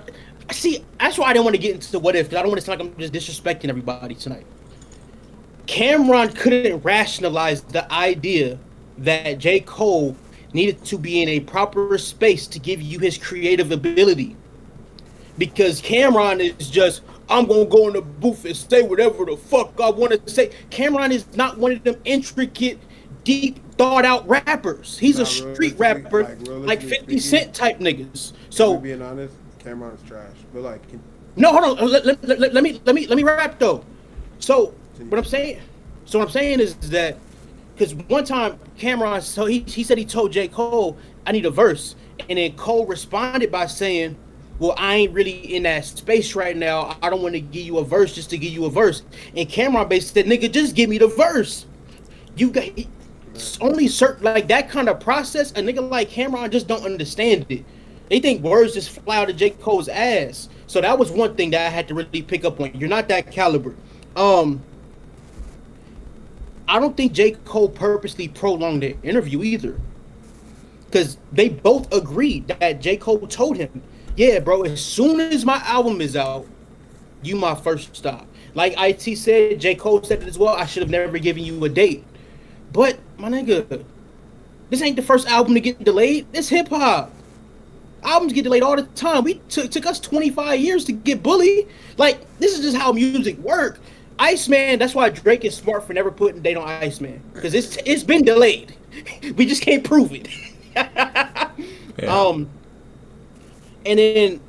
see. That's why I didn't want to get into the what if because I don't want to sound like I'm just disrespecting everybody tonight. Cameron couldn't rationalize the idea that J. Cole needed to be in a proper space to give you his creative ability. Because Cameron is just, I'm going to go in the booth and say whatever the fuck I want to say. Cameron is not one of them intricate, deep, thought-out rappers. He's a street rapper, like 50 Cent type niggas. So, being honest, Cameron's trash. But like, no, hold on. Let me rap though. So what I'm saying is that because one time Cameron, so he said he told J. Cole, I need a verse, and then Cole responded by saying, well, I ain't really in that space right now. I don't want to give you a verse just to give you a verse. And Cameron basically said, nigga, just give me the verse. You got only certain like that kind of process. A nigga like Cameron just don't understand it. They think words just fly out of J. Cole's ass. So that was one thing that I had to really pick up on. You're not that caliber. I don't think J. Cole purposely prolonged the interview either. Because they both agreed that J. Cole told him, yeah, bro, as soon as my album is out, you my first stop. Like IT said, J. Cole said it as well, I should have never given you a date. But, my nigga, this ain't the first album to get delayed. It's hip-hop. Albums get delayed all the time. We took us 25 years to get Bully. Like, this is just how music work. Iceman, that's why Drake is smart for never putting a date on Iceman. Because it's been delayed. We just can't prove it. Yeah. And then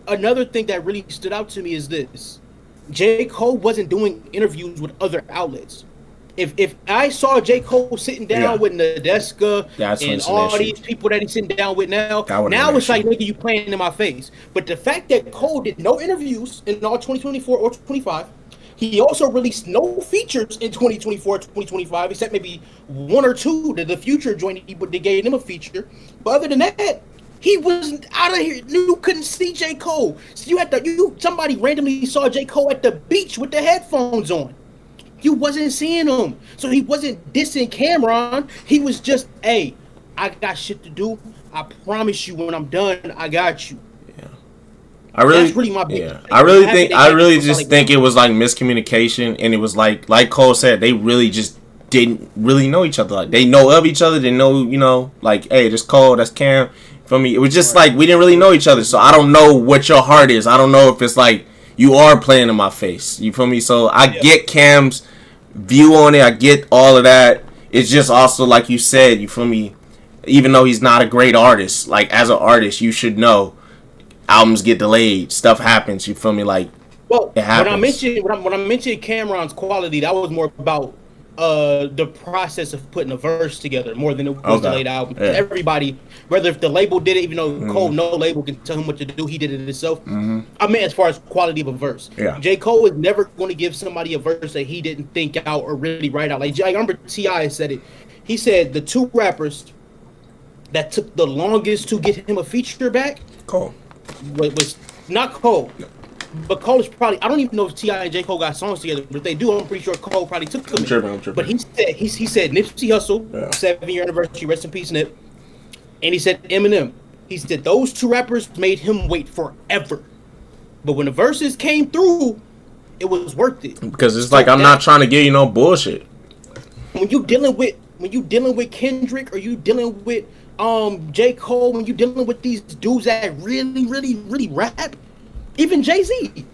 another thing that really stood out to me is this. J. Cole wasn't doing interviews with other outlets. If I saw J. Cole sitting down with Nadeska and all these people that he's sitting down with now it's like, nigga, you playing in my face. But the fact that Cole did no interviews in all 2024 or 2025, he also released no features in 2024 or 2025, except maybe one or two that the Future joined, they gave him a feature. But other than that, he was out of here. You couldn't see J. Cole. So somebody randomly saw J. Cole at the beach with the headphones on. You wasn't seeing him. So he wasn't dissing Cameron. He was just, hey, I got shit to do. I promise you when I'm done, I got you. Yeah. That's really my big thing. I really just think it was like miscommunication, and it was like Cole said, they really just didn't really know each other. Like they know of each other, they know, like, hey, this Cole, that's Cam. For me, it was just like we didn't really know each other, so I don't know what your heart is. I don't know if it's like you are playing in my face. You feel me? So I get Cam's view on it. I get all of that. It's just also like you said. You feel me? Even though he's not a great artist, like as an artist, you should know albums get delayed, stuff happens. You feel me? Like, well, it happens. when I mentioned Cameron's quality, that was more about the process of putting a verse together more than it was delayed album. Yeah. Everybody, whether if the label did it, even though Cole, no label can tell him what to do, he did it himself. I mean, as far as quality of a verse, J. Cole is never going to give somebody a verse that he didn't think out or really write out. Like I remember T.I. said it. He said the two rappers that took the longest to get him a feature back, Cole, was not Cole. But Cole is probably, I don't even know if T.I. and J. Cole got songs together, but if they do, I'm pretty sure Cole probably took them. I'm tripping. But he said Nipsey Hussle, 7-year anniversary, rest in peace, Nip. And he said Eminem. He said those two rappers made him wait forever. But when the verses came through, it was worth it. Because it's like, I'm not trying to give you no bullshit. When you dealing with Kendrick, or you dealing with J. Cole, when you dealing with these dudes that really rap, even Jay-Z.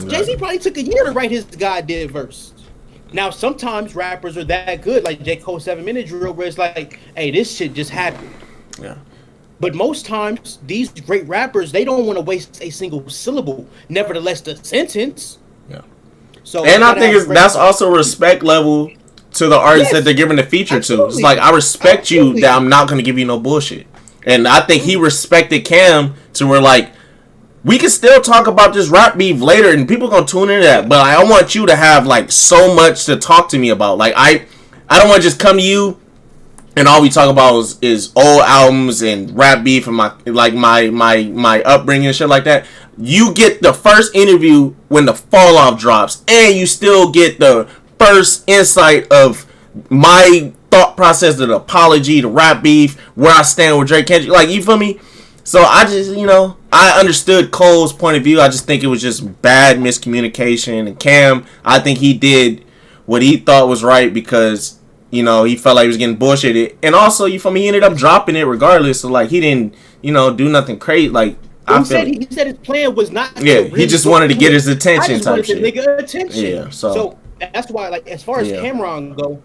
Jay-Z probably took a year to write his goddamn verse. Now, sometimes rappers are that good, like J. Cole 7-minute drill, where it's like, hey, this shit just happened. Yeah. But most times, these great rappers, they don't want to waste a single syllable. Nevertheless, the sentence. Yeah. So, and I think that's also respect level to the artist that they're giving the feature to. It's like, I respect you that I'm not going to give you no bullshit. And I think he respected Cam to where, like, we can still talk about this rap beef later, and people gonna tune into that. But I want you to have like so much to talk to me about. Like I don't want to just come to you, and all we talk about is old albums and rap beef and my upbringing and shit like that. You get the first interview when the fall off drops, and you still get the first insight of my thought process, the apology, the rap beef, where I stand with Drake. Kendrick, like, you feel me? So I just, I understood Cole's point of view. I just think it was just bad miscommunication. And Cam, I think he did what he thought was right because, he felt like he was getting bullshitted. And also, you feel me, he ended up dropping it regardless. So, like, he didn't, do nothing crazy. Like, he said his plan was not. Yeah, he just wanted to get his attention type shit. Nigga attention. Yeah, so that's why, like, as far as Cameron go,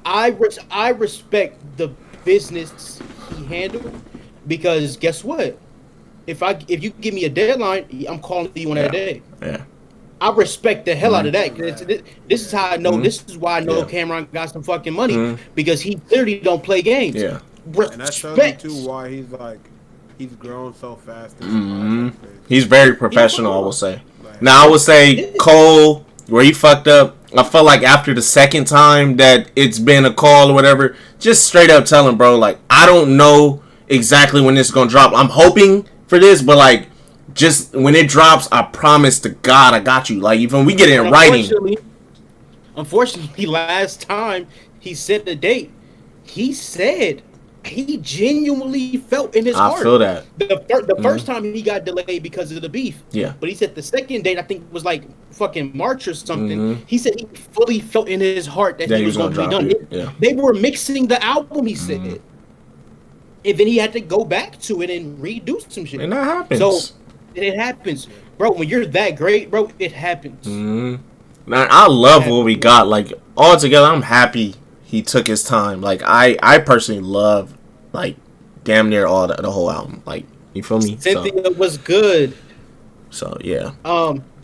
I respect the business he handled. Because guess what? If you give me a deadline, I'm calling you on that day. Yeah. I respect the hell out of that. This is how I know. This is why I know Cameron got some fucking money because he clearly don't play games. Yeah. And that shows you too why he's grown so fast. He's very professional, I will say. Now I would say Cole, where he fucked up. I felt like after the second time that it's been a call or whatever, just straight up tell him, bro, like, I don't know exactly when this is gonna drop. I'm hoping for this, but like, just when it drops, I promise to God I got you. Like, even we get it in writing. Unfortunately, last time he set the date, he said he genuinely felt in his heart. I feel that. The first time he got delayed because of the beef. Yeah. But he said the second date, I think, was like fucking March or something. He said he fully felt in his heart that he was going to be done. Yeah. They were mixing the album, he said. And then he had to go back to it and redo some shit. And that happens. So it happens. Bro, when you're that great, bro, it happens. Man, I love what we got. Like, altogether, I'm happy he took his time. Like, I personally love, like, damn near all the whole album. Like, you feel me? Cynthia was good. So, yeah.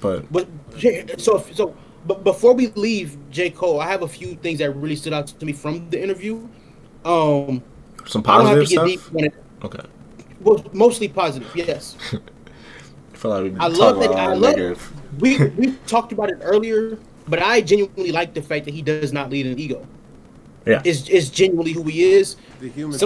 But before we leave J. Cole, I have a few things that really stood out to me from the interview. Some positive stuff? Okay. Well, mostly positive, yes. I feel like I love negative. We talked about it earlier, but I genuinely like the fact that he does not lead an ego. Yeah. It's genuinely who he is. The human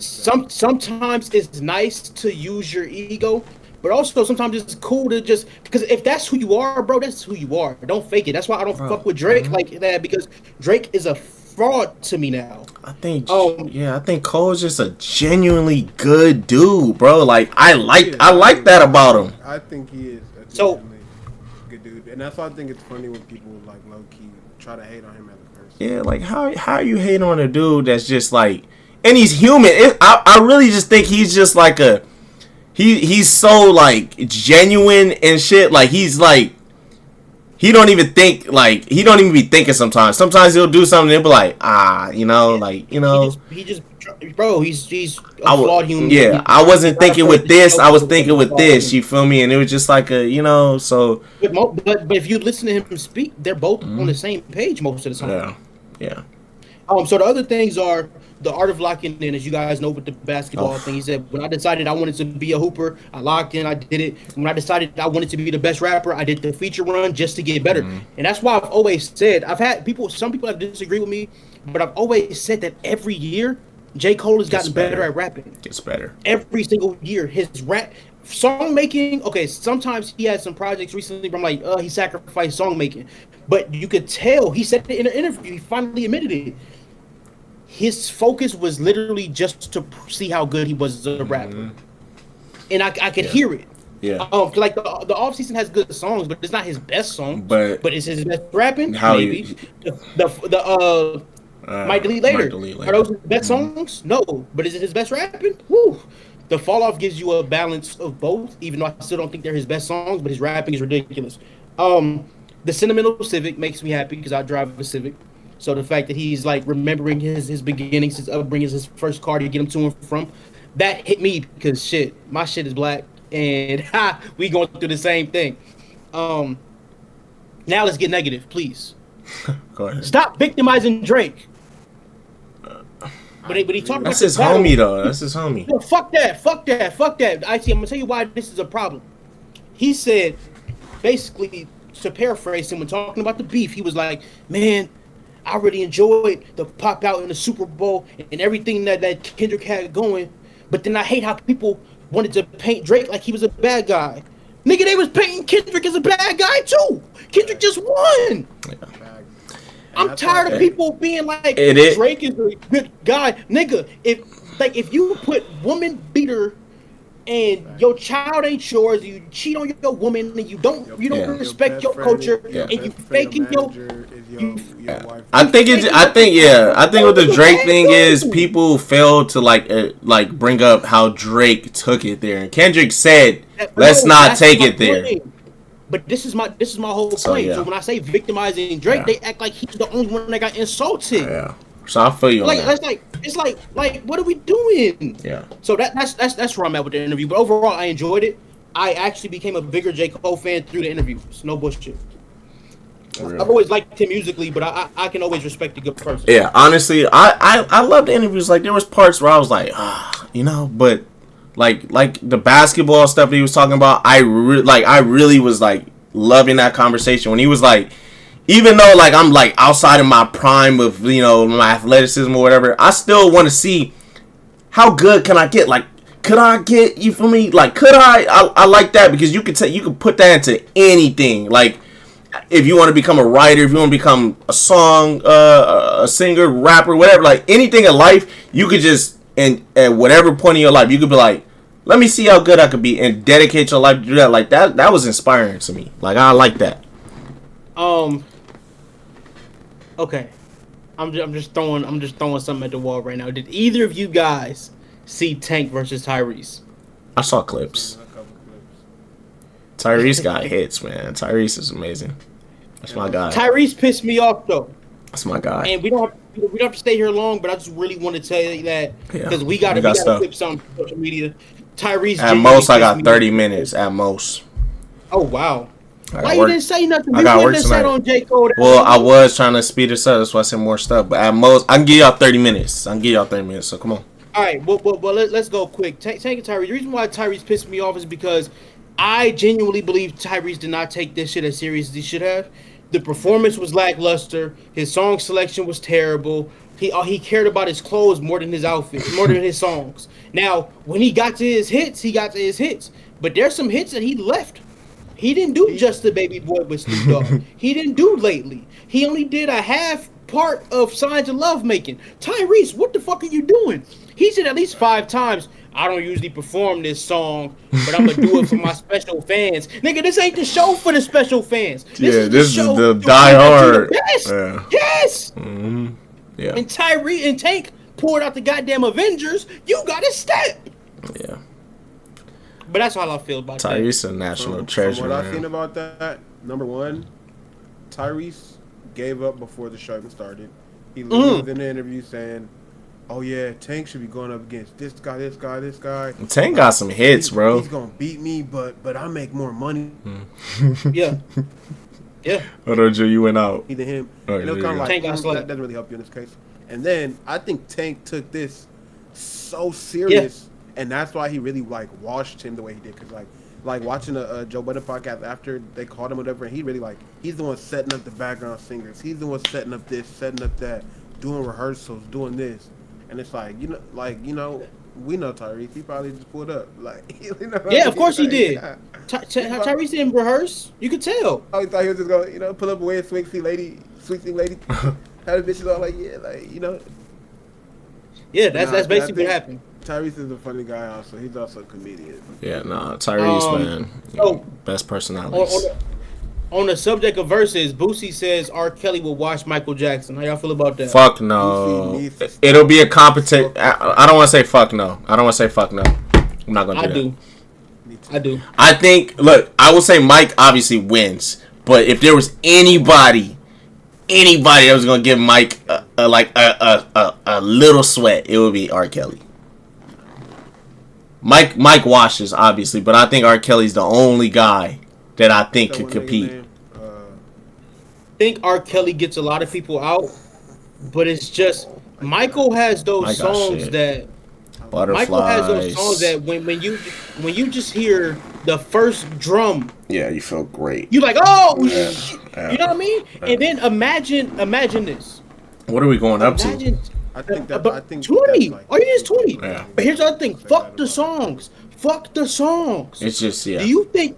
sometimes it's nice to use your ego, but also sometimes it's cool to just, because if that's who you are, bro, that's who you are. Don't fake it. That's why I don't fuck with Drake like that, because Drake is a fraud to me now. I think Cole's just a genuinely good dude, bro. Like, I like that about him. I think he is a genuinely good dude, and that's why I think it's funny when people like low key try to hate on him as a person. Yeah, like how are you hating on a dude that's just like and he's human. I really just think he's just like he's so like genuine and shit. Like he's like he don't even think like he don't even be thinking sometimes. Sometimes he'll do something and he'll be like he just bro. He's a flawed human. Yeah, I wasn't thinking with this. I was thinking with this. You feel me? And it was just like so. But if you listen to him speak, they're both on the same page most of the time. Yeah. So the other things are the art of locking in, as you guys know, with the basketball thing. He said, when I decided I wanted to be a hooper, I locked in, I did it. When I decided I wanted to be the best rapper, I did the feature run just to get better. And that's why I've always said, some people have disagreed with me, but I've always said that every year, J. Cole has gotten better at rapping. Gets better. Every single year. His rap, song making, okay, sometimes he had some projects recently where I'm like, he sacrificed song making. But you could tell, he said it in an interview, he finally admitted it. His focus was literally just to see how good he was as a rapper. And I could hear it. Yeah. Like the offseason has good songs, but it's not his best song. But it's his best rapping? How maybe. Might Delete Later. Are those his best songs? No. But is it his best rapping? Woo. The Fall Off gives you a balance of both, even though I still don't think they're his best songs, but his rapping is ridiculous. The Sentimental Civic makes me happy because I drive a Civic. So the fact that he's like remembering his beginnings, his upbringing, his first car to get him to and from, that hit me because shit, my shit is black and we going through the same thing. Now let's get negative, please. Go ahead. Stop victimizing Drake. But he talked about that's his homie though. That's his homie. No, fuck that. I'm gonna tell you why this is a problem. He said, basically, to paraphrase him when talking about the beef, he was like, man, I really enjoyed the pop out in the Super Bowl and everything that Kendrick had going, but then I hate how people wanted to paint Drake like he was a bad guy. Nigga, they was painting Kendrick as a bad guy too. Kendrick just won. Yeah. I'm tired of people being like Drake is a good guy. Nigga, if you put woman beater and your child ain't yours, you cheat on your woman, and you don't respect your culture, and you faking your I think what the Drake thing is, people fail to like bring up how Drake took it there, and Kendrick said, "Let's not take it there." But this is my whole point. So when I say victimizing Drake, they act like he's the only one that got insulted. Yeah. So I feel you on that. It's like what are we doing? Yeah. So that's where I'm at with the interview. But overall, I enjoyed it. I actually became a bigger J. Cole fan through the interviews. No bullshit. I've always liked him musically, but I can always respect a good person. Yeah, honestly, I love the interviews. Like there was parts where I was like, but like the basketball stuff that he was talking about, I really was like loving that conversation when he was like, even though like I'm like outside of my prime of my athleticism or whatever, I still want to see how good can I get. Like, could I get, you feel me? Like, could I like that because you could put that into anything. Like, if you want to become a writer, if you want to become a a singer, rapper, whatever, like anything in life, you could just, and at whatever point in your life, you could be like, let me see how good I could be, and dedicate your life to do that. Like that was inspiring to me. Like I like that. Okay, I'm just throwing something at the wall right now. Did either of you guys see Tank versus Tyrese? I saw clips. Tyrese got hits, man. Tyrese is amazing. That's my guy. Tyrese pissed me off though. That's my guy. And we don't have to stay here long, but I just really want to tell you that because we got clips on social media. Tyrese. At most, I got 30 minutes. At most. Oh wow. Why you didn't say nothing? I got work tonight. On J. Cole. Well, I was trying to speed this up. That's why I said more stuff. But at most, I can give y'all 30 minutes. So come on. All right. Well, let's go quick. Tank and Tyrese. The reason why Tyrese pissed me off is because I genuinely believe Tyrese did not take this shit as serious as he should have. The performance was lackluster. His song selection was terrible. He cared about his clothes more than his outfit, more than his songs. Now, when he got to his hits, But there's some hits that he left. He didn't do Just the Baby Boy with Snoop Dogg. He didn't do Lately. He only did a half part of Signs of Love Making. Tyrese, what the fuck are you doing? He said at least 5 times, I don't usually perform this song, but I'm going to do it for my special fans. Nigga, this ain't the show for the special fans. This is the die hard. Yes. Mm-hmm. Yeah. And Tyrese and Tank pulled out the goddamn Avengers, you got to step. Yeah. But that's all I feel about Tyrese a national treasure. From what I've man. seen about that, number one, Tyrese gave up before the show even started. He literally was in the interview saying, "Oh yeah, Tank should be going up against this guy, this guy, this guy." Tank got some hits, bro. He's gonna beat me, but I make more money. that. Yeah. Yeah. Hold on, Joe, you went out. Either him, Oh, and it was yeah, kind of like Tank got slow. that doesn't really help you in this case. And then I think Tank took this so serious, and that's why he really like washed him the way he did. Cause like watching a Joe Budden podcast after they called him whatever, and he really like he's the one setting up the background singers. He's the one setting up this, setting up that, doing rehearsals, doing this, and it's like we know Tyrese. He probably just pulled up like. Yeah, of course he did. Tyrese didn't rehearse. You could tell. I thought he was just gonna pull up a way sweet lady. Had the bitches all like Yeah, that's basically what happened. Tyrese is a funny guy also. He's also a comedian. Yeah, nah, Tyrese, man. Best personalities. On the subject of verses, Boosie says R. Kelly will watch Michael Jackson. How y'all feel about that? Fuck no. It'll be a competition. I don't want to say fuck no. I'm not going to do that. I do. I think, look, I will say Mike obviously wins. But if there was anybody that was going to give Mike a little sweat, it would be R. Kelly. Mike washes, obviously, but I think R. Kelly's the only guy that I think could compete. I think R. Kelly gets a lot of people out, but it's just Michael has those songs that Butterflies. Michael has those songs that when you just hear the first drum, yeah, you feel great. You're like, oh, shit. You know what I mean? And then imagine this. What are we going up to? I think 20. Like, All you need is 20. Yeah. But here's the other thing. Fuck the songs. It's just, yeah. Do you think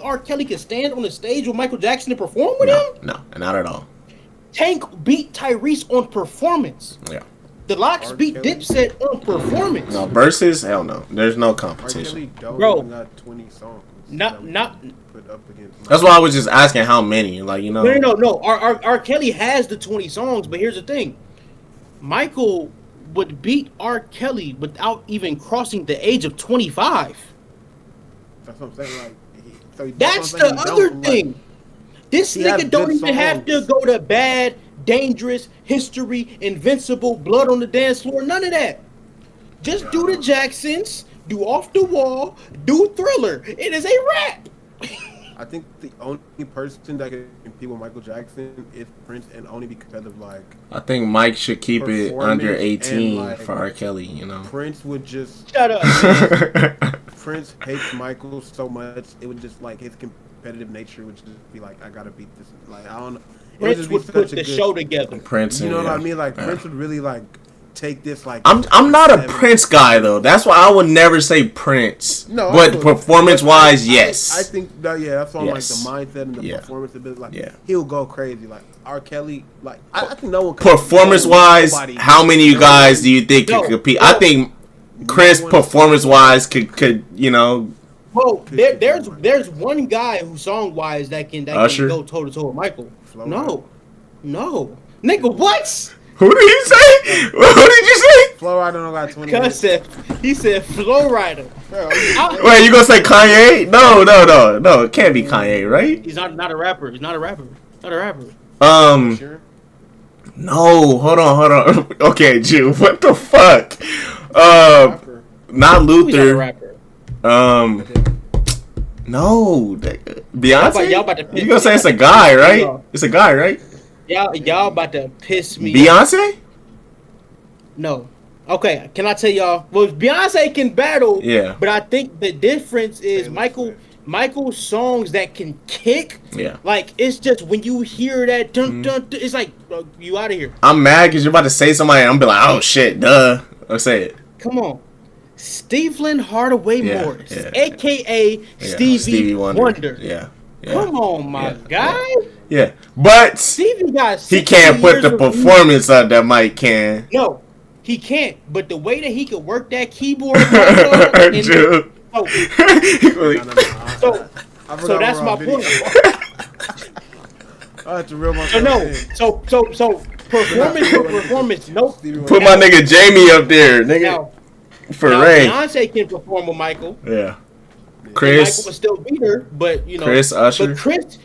R. Kelly can stand on the stage with Michael Jackson and perform with him? No, not at all. Tank beat Tyrese on performance. Yeah. The Locks beat Dipset on performance. No, versus, hell no. There's no R. competition. Kelly Bro, got 20 songs. Not put up against. That's why I was just asking how many. Like, you know. No. R. Kelly has the 20 songs, but here's the thing. Michael would beat R. Kelly without even crossing the age of 25. That's what I'm saying. Like, that's the other thing. This nigga don't even have to go to Bad, Dangerous, History, Invincible, Blood on the Dance Floor, none of that. Just do the Jacksons, do Off the Wall, do Thriller. It is a rap. I think the only person that can compete with Michael Jackson is Prince, and only because of like. I think Mike should keep it under 18 like, for R. Kelly. You know. Prince would just shut up. Prince hates Michael so much, it would just like his competitive nature would just be like, I gotta beat this. Like I don't know. Prince would put the show together. Prince, you know what I mean? Like Prince would really like take this like. I'm not a Prince guy though. That's why I would never say Prince. No, but performance wise, yes. I think that that's all like the mindset and the performance ability. Like he'll go crazy. Like R. Kelly, like I think no one. Performance wise, how many of you guys do you think could compete? I think Chris performance wise could you know. Well, there's one guy who song wise that can go toe to toe with Michael. No, nigga, what? Who did he say? Who did you say? Flow Rider don't got 20. He said Flow Rider. Wait, you gonna say Kanye? No. It can't be Kanye, right? He's not a rapper. No, hold on. Okay, Jew, what the fuck? Not Luther. No, Beyonce. Y'all about to you gonna say it's a guy, right? It's a guy, right? Y'all about to piss me. Beyonce? Off. No. Okay, can I tell y'all? Well, Beyonce can battle. Yeah. But I think the difference is Michael's songs that can kick. Yeah. Like it's just when you hear that dun dun, it's like you out of here. I'm mad because you're about to say somebody. And I'm be like, oh shit, duh. I'll say it. Come on. Stephen Hardaway Morris, aka Stevie Wonder. Yeah. Come on, my guy. Yeah, but Stevie got he can't put the performance up that Mike can. No, he can't. But the way that he could work that keyboard, so that's my point. That's a real one. So performance for performance. Nope. Put my nigga Jamie up there, nigga. Now, For now Ray. Beyonce can perform with Michael. Yeah. Michael Chris. would still beat her, but you know, Chris Usher. But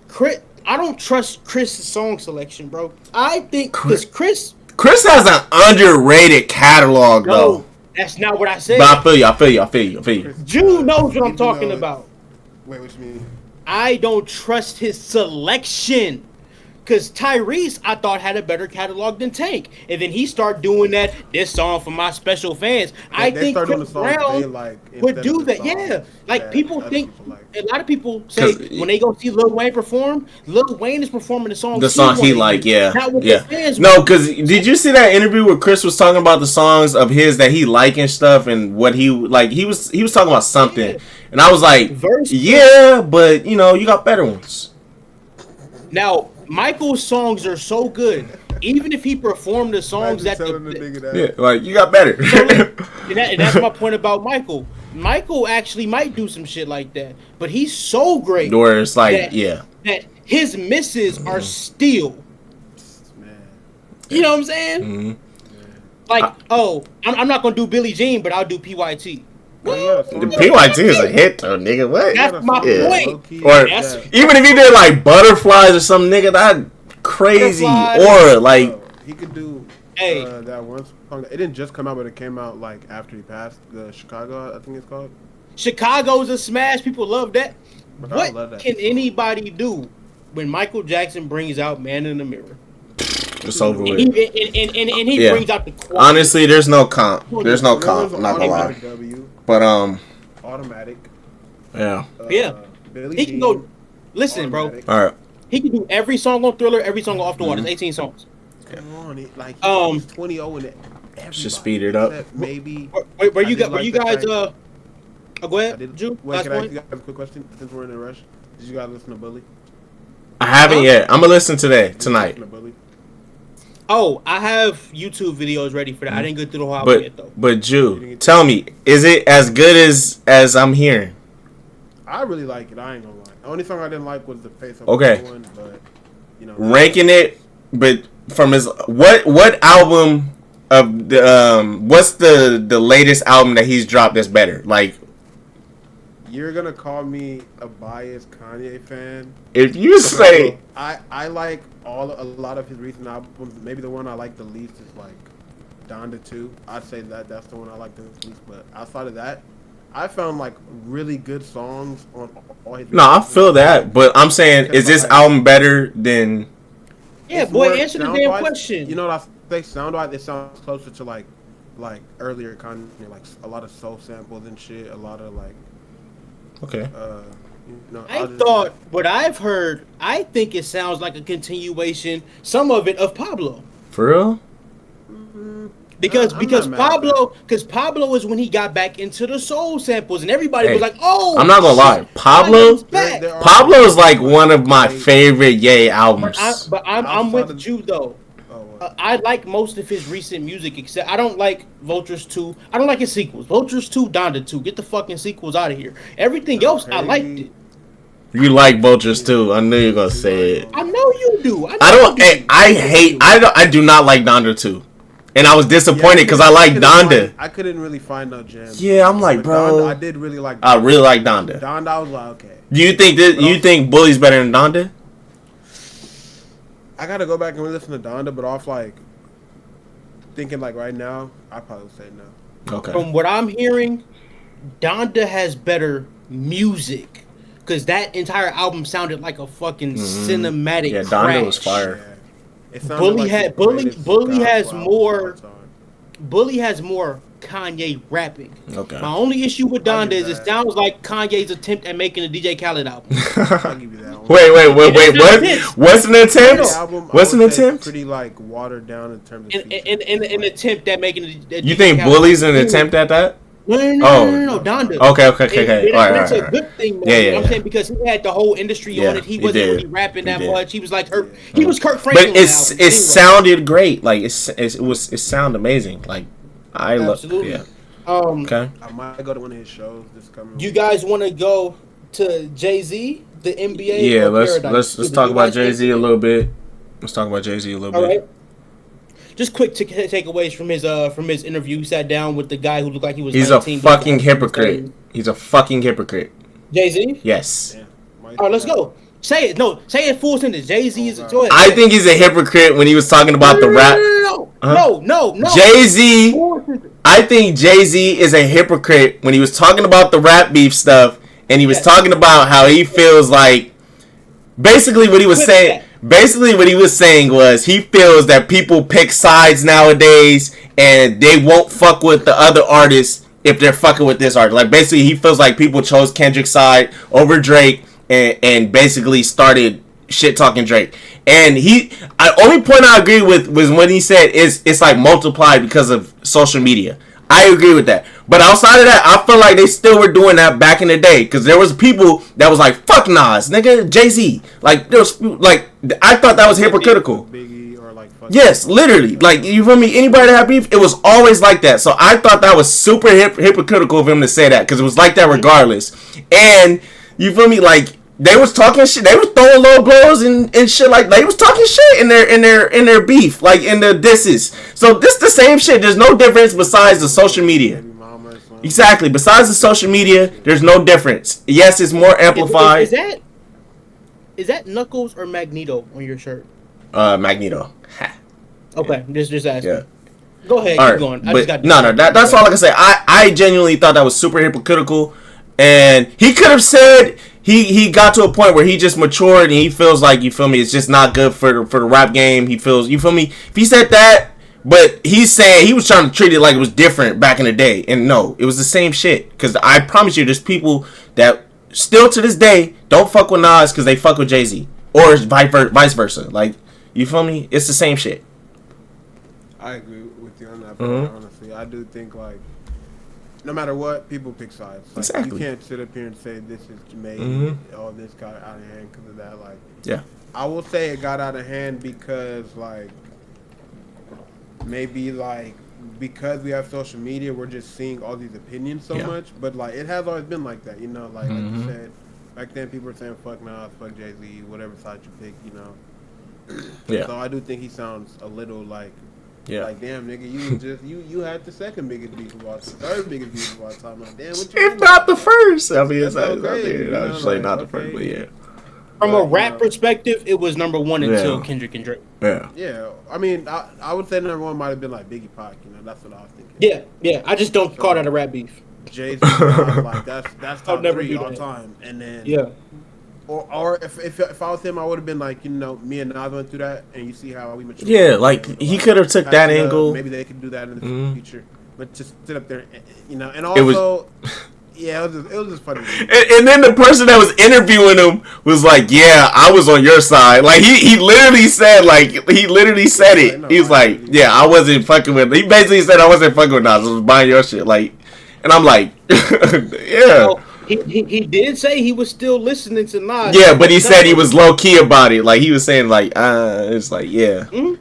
Chris, I don't trust Chris's song selection, bro. I think because Chris has an underrated catalog, though. That's not what I said. But I feel you. Jew knows what I'm talking about. Wait, what you mean? I don't trust his selection. Because Tyrese, I thought, had a better catalog than Tank. And then he started doing this song for my special fans. I think Chris Brown would do that. Yeah. Like, people think, a lot of people say when they go see Lil Wayne perform, Lil Wayne is performing the song he like, yeah. Not what the fans no, because did you see that interview where Chris was talking about the songs of his that he like and stuff and what he was talking about something. Yeah. And I was like, yeah, but, you know, you got better ones. Now, Michael's songs are so good. Even if he performed the songs like you got better. and that's my point about Michael. Michael actually might do some shit like that, but he's so great. Where it's like, that his misses are still. You know what I'm saying? Mm-hmm. Like, I'm not gonna do Billie Jean, but I'll do PYT. The PYT is a hit though, nigga. What? That's my point. Or even if he did like Butterflies or some nigga, that crazy. Or like he could do that one song. It didn't just come out, but it came out like after he passed. The Chicago, I think it's called. Chicago's a smash. People love that. What can anybody do when Michael Jackson brings out Man in the Mirror? It's over with. And he brings out the quality. Honestly, there's no comp. I'm not gonna lie. But Automatic. Yeah. He can go. Listen, Automatic. bro. All right. He can do every song on Thriller, every song on Off the Wall. There's 18 songs. Come on, he's 20-0 in it. Just speed it up. Maybe. Where you guys? Go ahead, Drew. Wait, can I ask you guys a quick question? Since we're in a rush, did you guys listen to Bully? I haven't yet. I'm gonna listen tonight. Oh, I have YouTube videos ready for that. I didn't go through the whole album yet, though. But Jew, tell me, is it as good as I'm hearing? I really like it. I ain't gonna lie. The only song I didn't like was the Face of one, but you know, ranking it. But from his what album of the what's the latest album that he's dropped that's better? Like, you're gonna call me a biased Kanye fan. If you say I like a lot of his recent albums. Maybe the one I like the least is like Donda 2. I'd say that's the one I like the least. But outside of that, I found like really good songs on all his. No, I feel that, but I'm saying, is this album better than? Yeah, boy, answer the damn question. You know what I say? Sound-wise, it sounds closer to like earlier Kanye, like a lot of soul samples and shit. A lot of like. Okay. I thought what I've heard, I think it sounds like a continuation, some of it of Pablo. For real? Because Pablo is when he got back into the soul samples and everybody was like, "Oh, I'm not gonna lie, Pablo is like one of my favorite Ye albums." But I'm with you though. I like most of his recent music, except I don't like Vultures 2. I don't like his sequels. Vultures 2, Donda 2. Get the fucking sequels out of here. Everything else, I liked it. You like Vultures 2. I knew you were going to say it. I know you do. I do not like Donda 2. And I was disappointed because I like Donda. I couldn't really find no gems. Yeah, I'm like, bro. Donda, I did really like Donda. I really like Donda. Donda, I was like, okay. Do you think Bully's better than Donda? I gotta go back and listen to Donda, but off like thinking like right now, I probably would say no. Okay. From what I'm hearing, Donda has better music because that entire album sounded like a fucking cinematic. Yeah, crash. Donda was fire. Bully has more Kanye rapping. Okay. My only issue with Donda is it sounds like Kanye's attempt at making a DJ Khaled album. I'll give you that one. Wait. What? What's an attempt? What's an attempt? Pretty like watered down in terms of an attempt at making a You think Bully's an attempt at that? No, Donda. Okay. All right. It's a good thing. Yeah. I'm saying because he had the whole industry on it. He wasn't really rapping that much. He was like he was Kirk But Franklin. it sounded great. Like it sounded amazing. Like I love. Yeah. Okay. I might go to one of his shows this coming week. You guys want to go to Jay-Z, the NBA? Yeah, let's talk about Jay-Z a little bit. All right. just quick takeaways from his interview. He sat down with the guy who looked like he was. He's 19, a fucking hypocrite. He's a fucking hypocrite. Jay-Z? Yes. Yeah. All right, let's go. Say it. No, say it full sentence. Jay-Z is. Go ahead. I think he's a hypocrite when he was talking about the rap. No. Jay-Z. I think Jay-Z is a hypocrite when he was talking about the rap beef stuff, and he was talking about how he feels like. Basically, what he was saying. Basically, what he was saying was he feels that people pick sides nowadays, and they won't fuck with the other artists if they're fucking with this artist. Like, basically, he feels like people chose Kendrick's side over Drake, and basically started shit talking Drake. And only point I agree with was when he said it's like multiplied because of social media. I agree with that. But outside of that, I feel like they still were doing that back in the day. Because there was people that was like, fuck Nas, nigga, Jay-Z. Like, there was, like, I thought that was hypocritical. Biggie or like fuck Yes, literally. Like, you feel me? Anybody that had beef, it was always like that. So I thought that was super hypocritical of him to say that. Because it was like that regardless. And, you feel me? Like, they was talking shit. They was throwing low blows and shit like they was talking shit in their beef, like in the disses. So this the same shit. There's no difference besides the social media. Exactly. Besides the social media, there's no difference. Yes, it's more amplified. Is that Knuckles or Magneto on your shirt? Magneto. Okay, just asking. Yeah. Go ahead, keep going. That's all I can say. I genuinely thought that was super hypocritical, and he could have said. He got to a point where he just matured and he feels like, you feel me, it's just not good for the rap game. He feels, you feel me, if he said that, but he's saying he was trying to treat it like it was different back in the day. And no, it was the same shit. Because I promise you, there's people that still to this day don't fuck with Nas because they fuck with Jay-Z. Or vice versa. Like, you feel me? It's the same shit. I agree with you on that, but honestly. I do think, like, no matter what, people pick sides. Like, exactly. You can't sit up here and say this is made, oh, this got out of hand because of that. Like, yeah. I will say it got out of hand because, like, maybe, like, because we have social media, we're just seeing all these opinions so much. But, like, it has always been like that, you know? Like you said, back then people were saying, fuck Nas, fuck Jay-Z, whatever side you pick, you know? Yeah. So I do think he sounds a little, like, yeah. Like, damn, nigga, you was just you had the second biggest beef of all time, third biggest beef of all time. Like, damn, what you if not the first. I mean, it's not not there. I was like, not the first, but yeah. From a rap perspective, it was number one until Kendrick and Drake. Yeah. Yeah. I mean, I would say number one might have been like Biggie Pac. You know, that's what I was thinking. Yeah. I just don't call that a rap beef. Jay-Z, like that's top never 3 do all that. time. And then Yeah. Or if I was him, I would have been like, you know, me and Nas went through that, and you see how we matured. Yeah, like he could have took that angle. Maybe they could do that in the future, but just sit up there, you know. And also, it was just funny. And then the person that was interviewing him was like, "Yeah, I was on your side." Like he literally said it. He was like, "Yeah, I wasn't fucking with." He basically said, "I wasn't fucking with Nas. I was buying your shit." Like, and I'm like, "Yeah." So, he did say he was still listening to Nas. Yeah, but he said he was low key about it. Like he was saying, like, it's like, yeah. Mm-hmm.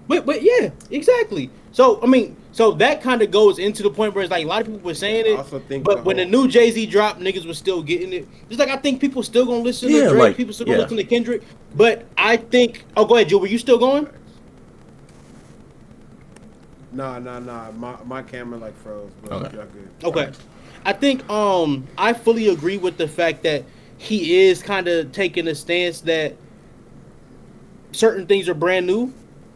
But yeah, exactly. So I mean, so that kind of goes into the point where it's like a lot of people were saying it. I also think but when the new Jay-Z dropped, niggas was still getting it. Just like I think people still gonna listen to Drake, like, people still gonna listen to Kendrick. But I think, oh, go ahead, Joe. Were you still going? Nah. My camera like froze. But Okay. y'all good. Okay. I think I fully agree with the fact that he is kind of taking a stance that certain things are brand new,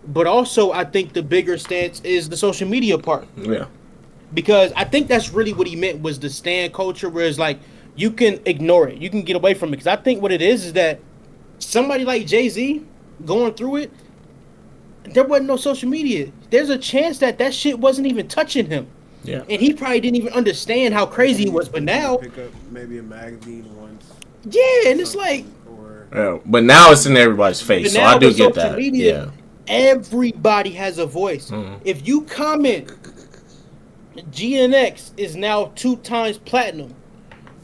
but also I think the bigger stance is the social media part. Yeah. Because I think that's really what he meant was the stand culture, where it's like you can ignore it, you can get away from it. Because I think what it is that somebody like Jay-Z going through it, there wasn't no social media. There's a chance that shit wasn't even touching him. Yeah. And he probably didn't even understand how crazy he was. But now, pick up maybe a magazine once. yeah, and it's like, Yeah, but now it's in everybody's face, so I do get that. Media, everybody has a voice. Mhm. If you comment, GNX is now 2 times platinum.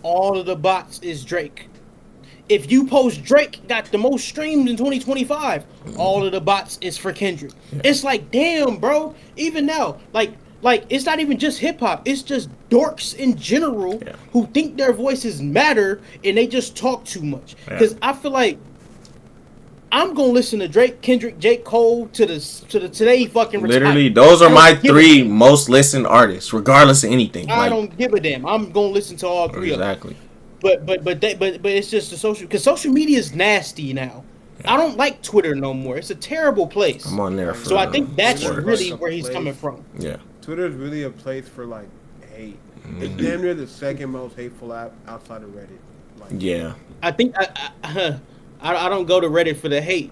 All of the bots is Drake. If you post Drake got the most streamed in 2025, all of the bots is for Kendrick. Yeah. It's like, damn, bro. Even now, like it's not even just hip hop. It's just dorks in general who think their voices matter and they just talk too much. Because I feel like I'm gonna listen to Drake, Kendrick, J. Cole to the today fucking retire. Literally, those are I my don't give a 3 damn. most listened artists, regardless of anything. I Like, don't give a damn. I'm gonna listen to all 3 of them. exactly. But it's just the social media is nasty now. I don't like Twitter no more. It's a terrible place. I'm on there for. So I think that's Twitter's really like a where he's place. coming from. Yeah. Twitter is really a place for like hate. It's damn near the second most hateful app outside of Reddit. Like, Yeah. I think I don't go to Reddit for the hate.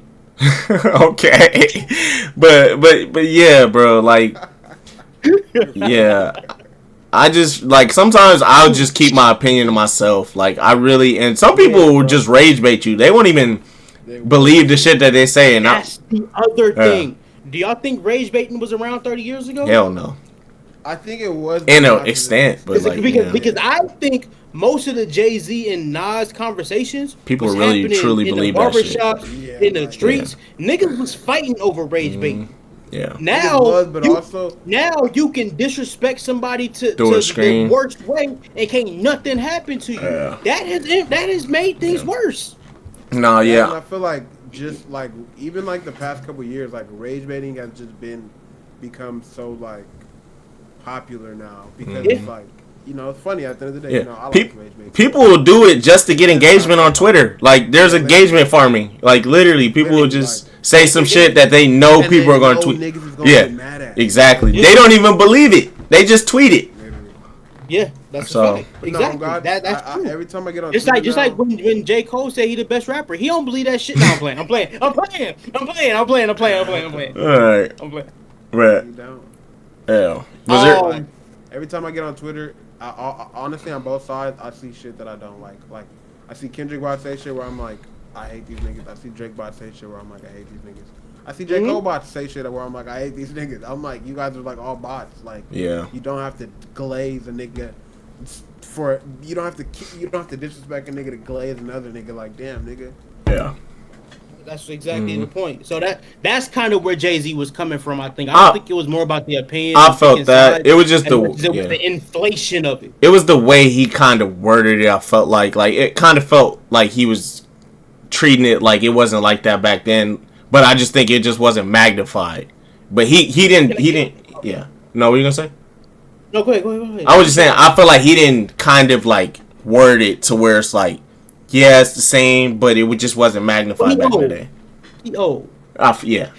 Okay. But yeah, bro. Like, yeah. I just like sometimes I'll just keep my opinion to myself. Like I really, and some people will just rage bait you. They won't even believe the shit that they say. And That's the other thing. Do y'all think rage baiting was around 30 years ago? Hell no. I think it was In an extent, but like because I think most of the Jay-Z and Nas conversations people was really happening truly in believe the that shit. barbershops, in the streets. Niggas was fighting over rage baiting. Yeah. Now, also now you can disrespect somebody to Through a screen. the worst way, and can't nothing happen to you. Yeah. That has made things worse. No, And yeah. I feel like just like even like the past couple years, like rage baiting has just become so like popular now because it's like, you know, it's funny at the end of the day. Yeah. You know, I like rage baiting. People will do it just to get engagement on Twitter. Like there's engagement farming. Like literally, people will just say some shit that they know And people they are going know to tweet. niggas is gonna get mad at. Exactly. They don't even believe it. They just tweet it. Yeah, that's So- a fact. But no, Exactly. God, That's true. every time I get on Just Twitter like now, when J. Cole said he the best rapper, he don't believe that shit. No, I'm playing. I'm playing. I'm playing. I'm playing. I'm playing. I'm playing. I'm playing. I'm playing. All right. I'm playing. Right. you don't. Yeah. Was there? Like, every time I get on Twitter, I honestly on both sides, I see shit that I don't like. Like I see Kendrick Bot say shit where I'm like, I hate these niggas. I see Drake Bot say shit where I'm like, I hate these niggas. I see J. Cole Bot say shit where I'm like, I hate these niggas. I'm like, you guys are like all bots. Like, Yeah. you don't have to glaze a nigga you don't have to disrespect a nigga to glaze another nigga. Like, damn, nigga. Yeah. That's exactly the point. So that's kind of where Jay-Z was coming from. I think. I don't think it was more about the opinion. I felt that it was just it was the inflation of it. It was the way he kind of worded it. I felt like it kind of felt like he was treating it like it wasn't like that back then. But I just think it just wasn't magnified. But he didn't. Yeah. No, what were you gonna say? No, go ahead. I was just saying. I feel like he didn't kind of like word it to where it's like, yeah, it's the same, but it just wasn't magnified back in the day. Yeah.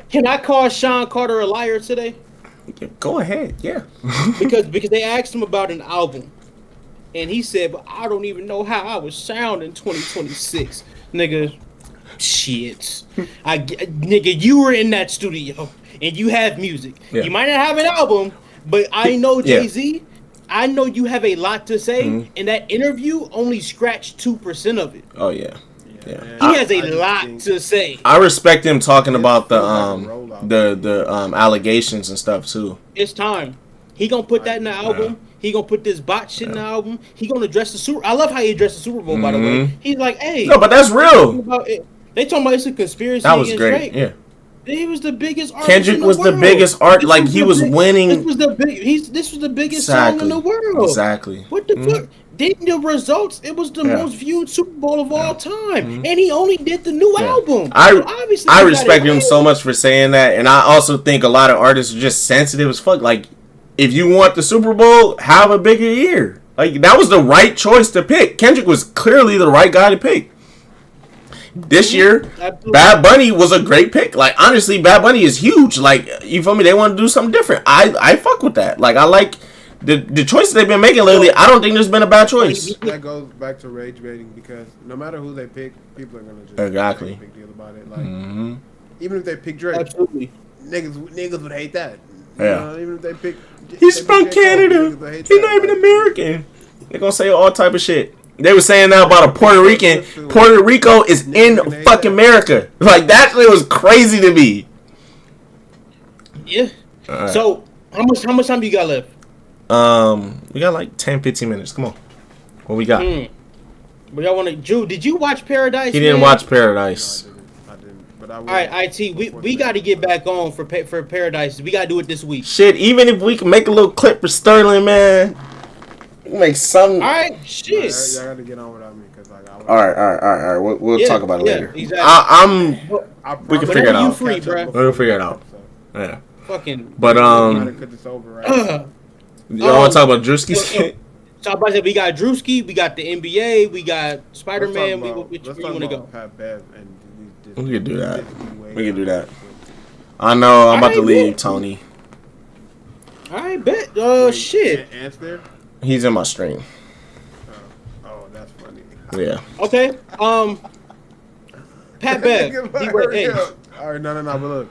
Can I call Sean Carter a liar today? Go ahead. Yeah. because they asked him about an album, and he said, "But I don't even know how I would sound in 2026, nigga." Shit, nigga, you were in that studio and you have music. Yeah. You might not have an album, but I know Jay-Z. I know you have a lot to say, and that interview only scratched 2% of it. Oh yeah. Yeah. He has a lot to say. I respect him talking about the allegations and stuff too. It's time. He gonna put that in the album. He gonna put this bot shit in the album. He gonna address the Super. I love how he addressed the Super Bowl. By the way, he's like, "Hey, no, but that's real." They talking about it's a conspiracy. That was against great. Drake. Yeah. He was the biggest artist. Kendrick was the biggest art. Like he was winning. This was the big. This was the biggest song in the world. Exactly. What the fuck? Didn't the results? It was the most viewed Super Bowl of all time, and he only did the new album. I respect him so much for saying that, and I also think a lot of artists are just sensitive as fuck. Like, if you want the Super Bowl, have a bigger year. Like that was the right choice to pick. Kendrick was clearly the right guy to pick. This year, Bad Bunny was a great pick. Like honestly, Bad Bunny is huge. Like you feel me? They want to do something different. I fuck with that. Like I like the choices they've been making lately. I don't think there's been a bad choice. That goes back to rage baiting because no matter who they pick, people are gonna just exactly make a big deal about it. Like even if they pick Drake, absolutely, niggas would hate that. Yeah. Even if they pick, he's from Canada. He's not even American. They're gonna say all type of shit. They were saying that about a Puerto Rican. Puerto Rico is in fucking America. Like that shit was crazy to me. Yeah. Right. So how much time you got left? We got like 10, 15 minutes. Come on. What we got? But y'all want to? Drew, did you watch Paradise? He didn't watch Paradise. No, I didn't. But I will. All right, IT. We got to get back on for Paradise. We got to do it this week. Shit. Even if we can make a little clip for Sterling, man. Make some. All right, shit. Y'all got to get on without me because like I All right. We'll talk about it later. Exactly. We can figure it out. You free, bro. We'll figure it out. Yeah. Fucking. But It's over, right? y'all want to talk about Drewski? So about that, we got Drewski, we got the NBA, we got Spider-Man. Which let's where you want to go? Pat Bev and We can do that. I know I'm about to leave, Tony. I bet. Shit. Ant's there? He's in my stream. Oh, that's funny. Yeah. Okay. Pat Bev. D-Wade. All right, no. But look,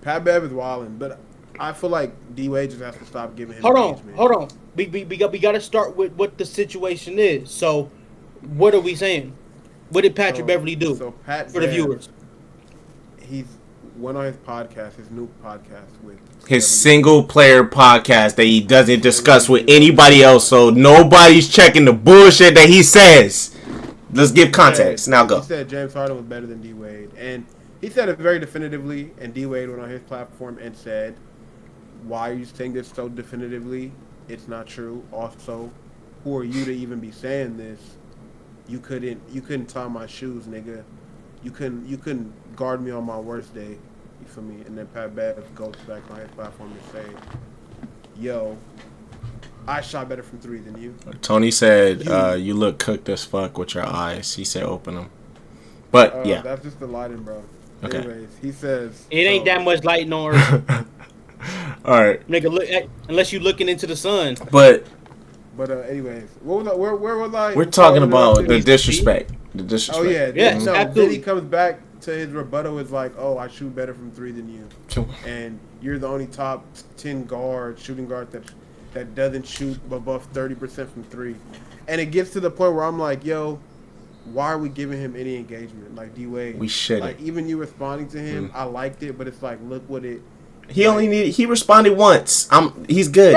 Pat Bev is wilding, but I feel like D-Wade just has to stop giving him engagement. Hold on. We got to start with what the situation is. So, what are we saying? What did Patrick Beverly do for the viewers? He's went on his podcast, his new podcast with his single player podcast that he doesn't discuss with anybody else, so nobody's checking the bullshit that he says. Let's give context. Now go. He said James Harden was better than D-Wade, and he said it very definitively, and D-Wade went on his platform and said, why are you saying this so definitively? It's not true. Also, who are you to even be saying this? You couldn't tie my shoes, nigga. You couldn't guard me on my worst day. You feel me? And then Pat Bev goes back on his platform and say, yo, I shot better from three than you. Tony said, you look cooked as fuck with your eyes. He said, open them. But, yeah. That's just the lighting, bro. Okay. Anyways, he says... It ain't that much lighting on Earth. All right. Nigga, look, unless you looking into the sun. But anyways, what was I, where was I? We're talking about the disrespect. The disrespect. Oh, yeah. Yes, no, absolutely. Then he comes back to his rebuttal is like, oh, I shoot better from three than you. And you're the only top 10 shooting guard that doesn't shoot above 30% from three. And it gets to the point where I'm like, yo, why are we giving him any engagement? Like D-Wade. We shouldn't. Like, even you responding to him, I liked it, but it's like, look what it... He responded once. He's good.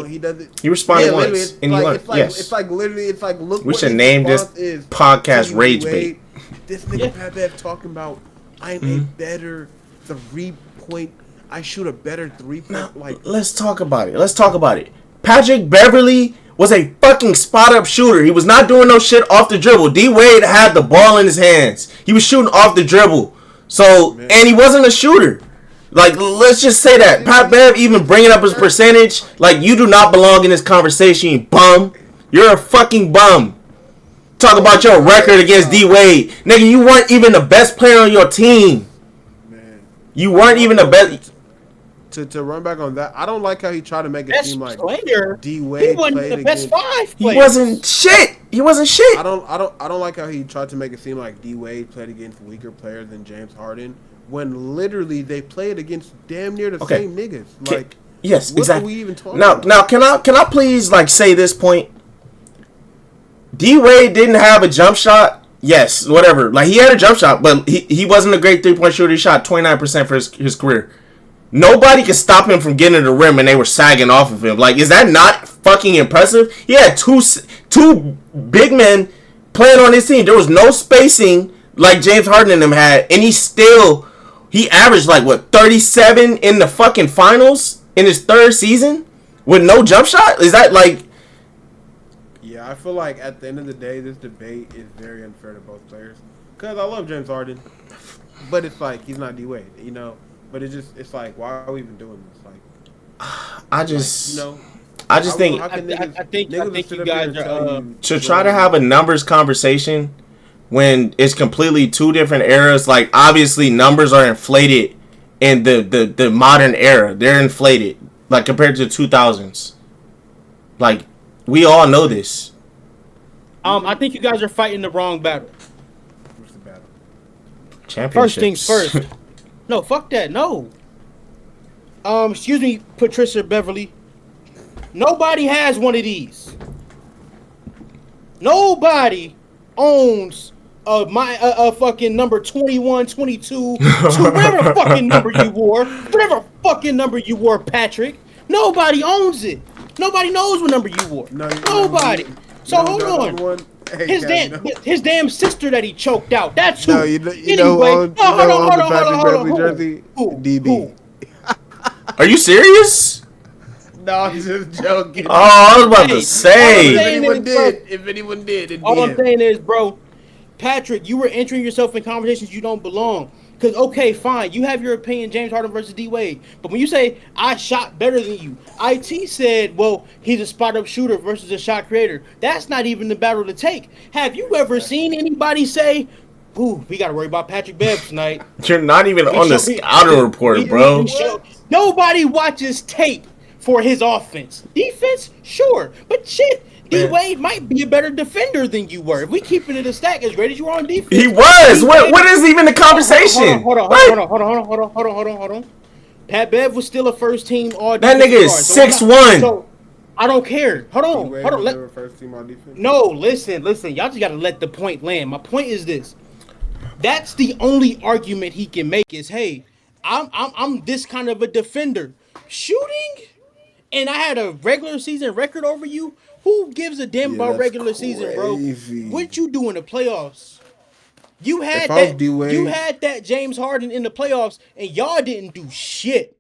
He doesn't. He responded once, and he won. Yes. It's like literally. It's like look. We should name this podcast Rage Bait. This nigga Pat Bev talking about I'm a better 3-point. I shoot a better 3-point. Like, let's talk about it. Patrick Beverly was a fucking spot up shooter. He was not doing no shit off the dribble. D-Wade had the ball in his hands. He was shooting off the dribble. So, and he wasn't a shooter. Like, let's just say that. Pat Bev even bringing up his percentage, like, you do not belong in this conversation, you bum. You're a fucking bum. Talk about your record against D-Wade. Nigga, you weren't even the best player on your team. Man. You weren't even the best. To run back on that, I don't like how he tried to make it seem like D-Wade he wasn't the best 5 players. He wasn't shit. I don't like how he tried to make it seem like D-Wade played against weaker players than James Harden. When literally they played against damn near the same niggas. Like, yes, what exactly. are we even talking about? Now, can I please like say this point? D-Wade didn't have a jump shot. Yes, whatever. Like, he had a jump shot, but he wasn't a great 3-point shooter. He shot 29% for his career. Nobody could stop him from getting to the rim, and they were sagging off of him. Like, is that not fucking impressive? He had two big men playing on his team. There was no spacing like James Harden and them had, and he averaged like, what, 37 in the fucking finals in his third season with no jump shot? Is that like... Yeah, I feel like at the end of the day, this debate is very unfair to both players. Because I love James Harden, but it's like, he's not D-Wade, you know? But it's like, why are we even doing this? Like, I just think you guys are... to try to have a numbers conversation when it's completely two different eras. Like, obviously numbers are inflated in the modern era. They're inflated, like, compared to the 2000s. Like, we all know this. I think you guys are fighting the wrong battle. What's the battle? Championships. First things first. No, fuck that. No. Excuse me, Patricia Beverly. Nobody has one of these. Nobody owns a fucking number 21, 22, whatever fucking number you wore. Whatever fucking number you wore, Patrick. Nobody owns it. Nobody knows what number you wore. Nobody. So hold on. Hey, his damn sister that he choked out. That's who. No, you know who owns the Patrick Beverly jersey? DB. Are you serious? No, I'm just joking. Oh, I was about to say. If anyone did, all I'm saying is, bro, Patrick, you were entering yourself in conversations you don't belong. Because, okay, fine, you have your opinion, James Harden versus D Wade. But when you say, I shot better than you, IT said, well, he's a spot-up shooter versus a shot creator. That's not even the battle to take. Have you ever seen anybody say, ooh, we got to worry about Patrick Bev tonight? You're not even on the scouting report, bro. Nobody watches tape for his offense. Defense, sure. But shit, D-Wade might be a better defender than you were. If we keeping it a stack, as great as you are on defense. He was. What is even the conversation? Hold on. Pat Bev was still a first team all that nigga is 6'1". So I don't care. Hold on. First team on defense? No, listen. Y'all just gotta let the point land. My point is this. That's the only argument he can make is, hey, I'm this kind of a defender. Shooting, and I had a regular season record over you. Who gives a damn about regular season, bro? What you do in the playoffs? You had that James Harden in the playoffs, and y'all didn't do shit.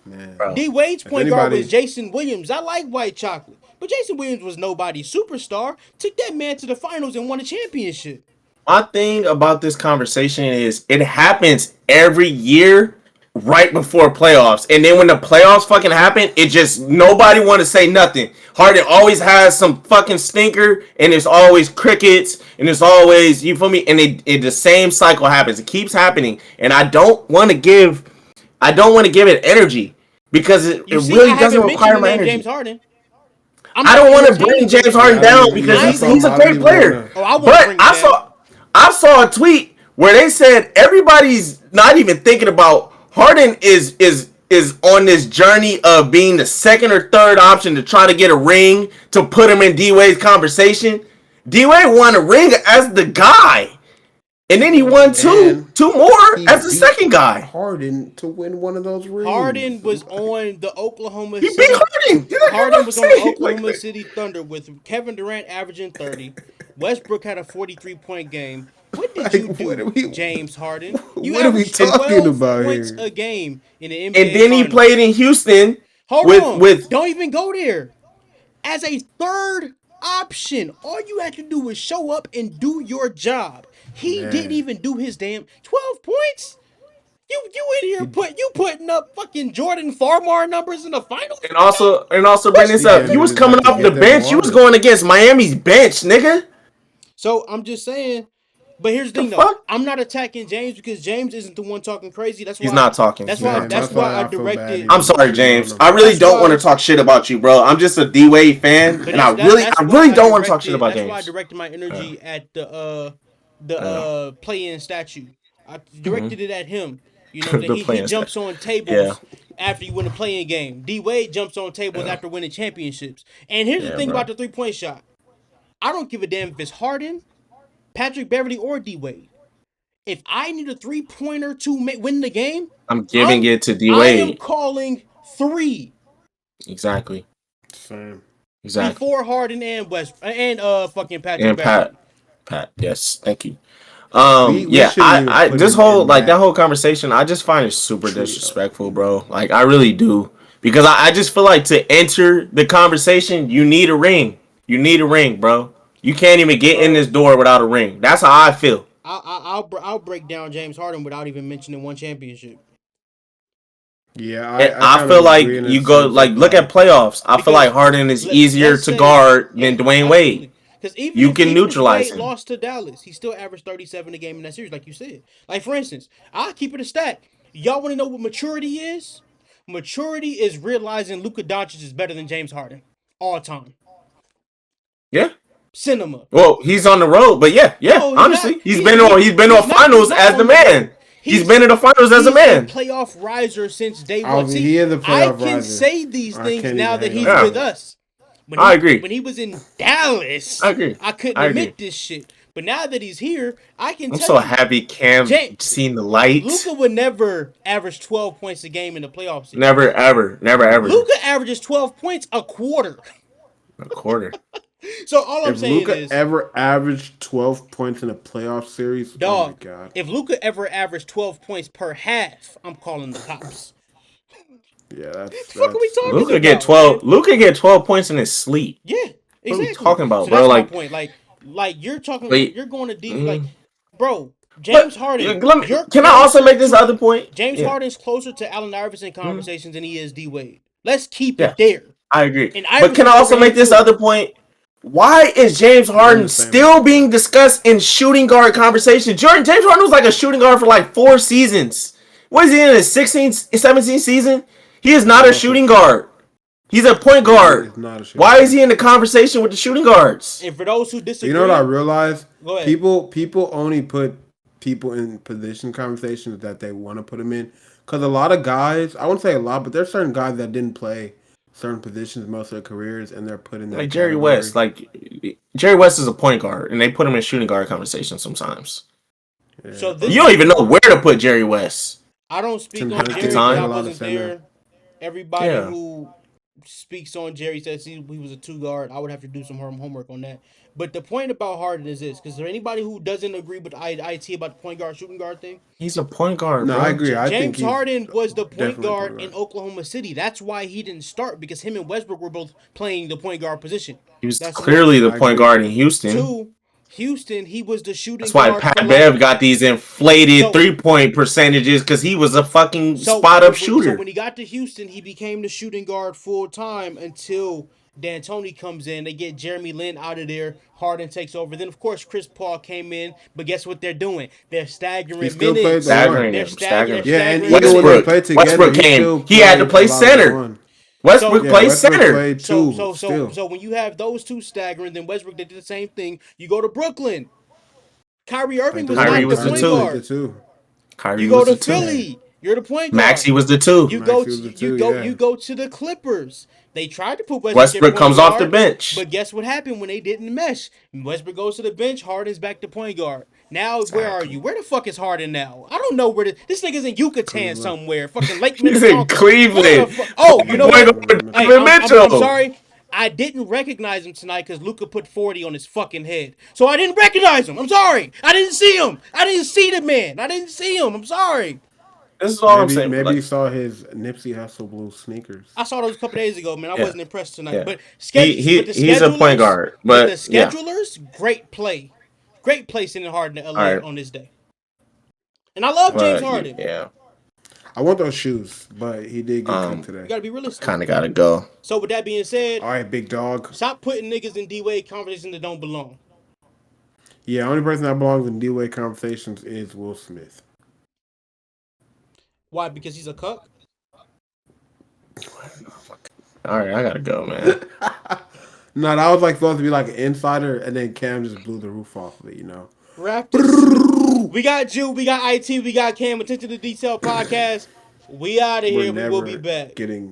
Man. D Wade's point guard was Jason Williams. I like white chocolate, but Jason Williams was nobody's superstar. Took that man to the finals and won a championship. My thing about this conversation is it happens every year right before playoffs. And then when the playoffs fucking happen, it just nobody want to say nothing. Harden always has some fucking stinker, and it's always crickets, and it's always, you feel me? And it the same cycle happens. It keeps happening. And I don't want to give it energy because it really doesn't require my energy. James Harden. I don't want to bring James Harden down because he's a great player. But I saw a tweet where they said everybody's not even thinking about Harden is on this journey of being the second or third option to try to get a ring to put him in D-Wade's conversation. D-Wade won a ring as the guy. And then he won two more as the second guy. Harden to win one of those rings. Harden was on the Oklahoma City. He beat Harden. Harden was on the Oklahoma City Thunder with Kevin Durant averaging 30. Westbrook had a 43-point game. What did you do, James Harden? You what are we talking about points here? A game in the NBA. And then he played in Houston. Don't even go there. As a third option, all you had to do was show up and do your job. He didn't even do his damn 12 points. You in here putting up fucking Jordan Farmar numbers in the finals. And also bring this up. You was coming off the bench. You was going against Miami's bench, nigga. So I'm just saying. But here's the thing, though. I'm not attacking James because James isn't the one talking crazy. That's why he's not talking. That's why I directed. I'm sorry, James. I really don't want to talk shit about you, bro. I'm just a D-Wade fan, and I really don't want to talk shit about James. That's why I directed my energy at the play-in statue. I directed it at him. You know, that he jumps on tables after you win a play-in game. D-Wade jumps on tables after winning championships. And here's the thing about the three-point shot. I don't give a damn if it's Harden, Patrick Beverly, or D-Wade. If I need a three-pointer to win the game, I'm giving it to D-Wade. I am calling three. Exactly. Same. Exactly. Before Harden and fucking Patrick Beverly. And Pat. Yes, thank you. This whole that whole conversation, I just find it super disrespectful, bro. Like I really do, because I just feel like to enter the conversation, you need a ring. You need a ring, bro. You can't even get in this door without a ring. That's how I feel. I'll break down James Harden without even mentioning one championship. Yeah, I feel like you go look at playoffs. I feel like Harden is easier to guard than Dwayne Wade. Because even you can neutralize him. Lost to Dallas, he still averaged 37 a game in that series, like you said. Like for instance, I'll keep it a stack. Y'all want to know what maturity is? Maturity is realizing Luka Doncic is better than James Harden all time. Yeah. Cinema. Well, he's on the road, but no, honestly, he's been on finals as the man. He's been in the finals as a man. He's a playoff riser since day one. He is a playoff riser. I can say these things now that he's with us. I agree. When he was in Dallas, I couldn't admit this shit. But now that he's here, I can tell you. I'm so happy Cam seen the light. Luka would never average 12 points a game in the playoffs. Never, ever. Luka averages 12 points a quarter. So all I'm saying is, if Luka ever averaged 12 points in a playoff series, oh my God. If Luka ever averaged 12 points per half, I'm calling the cops. Yeah, that's what the fuck are we talking Luka about? Get 12. Luka get 12 points in his sleep. Yeah, exactly. What are you talking about, so bro? That's my point. Like Like you're talking, Wait. you're going to deep. Like, Mm. bro, James But Harden, let me. you're Can I also closer make this to other point? James Yeah. Harden's closer to Allen Iverson Mm. conversations than he is D Wade. Let's keep it Yes, there. I agree. And But can I Iverson's over also him make this too. other point? Why is James We're in Harden the same still boat, being bro. discussed in shooting guard conversation? James Harden was like a shooting guard for like 4 seasons. What is he in his 16, 17 season? He is not a No, for shooting sure. guard. He's a point He guard. is not a shooting Why is guard. he in the conversation with the shooting guards? And for those who You know what I disagree, realized? go ahead. People only put people in position conversations that they want to put them in. Because a lot of guys, I wouldn't say a lot, but there's certain guys that didn't play certain positions most of their careers, and they're put in Like that Jerry category. West. Like Jerry West is a point guard, and they put him in shooting guard conversation sometimes. So Yeah. Or this You is don't even know where to put Jerry West I don't speak Tim on at the Duncan Jerry because played I a time. lot of wasn't center. there. Everybody Yeah. who speaks on Jerry says he was a 2 guard. I would have to do some homework on that. But the point about Harden is this: because there anybody who doesn't agree with IT about the point guard shooting guard thing, He's a point guard, No, I bro. agree. I think James he's Harden was the point definitely a guard point in guard. Oklahoma City. That's why he didn't start because him and Westbrook were both playing the point guard position. He was That's one. clearly the I point agree. guard in Houston. Two, Houston, he was the shooting That's why guard Pat for like Bev got these inflated so 3-point percentages because he was a fucking So spot up so shooter. when he got to Houston, he became the shooting guard full time until D'Antoni comes in. They get Jeremy Lin out of there. Harden takes over. Then of course Chris Paul came in. But guess what they're doing? They're He staggering still played the minutes. one. Staggering him, They're staggering him. Yeah, and staggering even when they minutes. Westbrook. played together, Westbrook he came. still He had to played a play lot of the center. one. Westbrook So Yeah, plays Westbrook center. played so too. so so Still, so when you have those two staggering, then Westbrook they did the same thing. You go to Brooklyn. Kyrie Irving played the was Kyrie one. not the was the point Kyrie two. played the guard. two. You Kyrie go was to the two. Yeah, Philly. You're the point Maxie guard. was the two. You go Maxey was to the two. Yeah, you go to the Clippers. They tried to put Westbrook at Westbrook point comes off the guard, bench. but guess what happened when they didn't mesh? Westbrook goes to the bench. Harden's back to point guard. Now where are Exactly. you? Where the fuck is Harden now? I don't know where this nigga's in Yucatan Cleveland. somewhere. Fucking Lake He's in Minnetonka. Where the Cleveland. fuck? Oh, you Yeah, know Point what? he's guard in Hey, Donovan Minnesota. I'm Mitchell. sorry. I didn't recognize him tonight because Luca put 40 on his fucking head. So I didn't recognize him. I'm sorry. I didn't see him. I didn't see the man. I didn't see him. I'm sorry. This is all I'm Maybe saying. maybe you Like, saw his Nipsey Hussle blue sneakers. I saw those a couple days ago, man. I yeah, wasn't impressed tonight. yeah. But the He's a point schedulers, guard. But yeah. great play, great play sending Harden to All LA right. on this day. And I love James But Harden. yeah. I want those shoes, but he did get cooked You today. gotta be realistic. Kind of gotta go. So with that being said, All right, big dog. stop putting niggas in D Wade conversations that don't belong. Yeah, only person that belongs in D-Way conversations is Will Smith. Why? Because he's a cuck. All right, I gotta go, man. No, that was like supposed to be like an insider, and then Cam just blew the roof off of it. You know. Raptors. We got Jew, we got IT, we got Cam. Attention to Detail podcast. We out of We're here. We will be never back. getting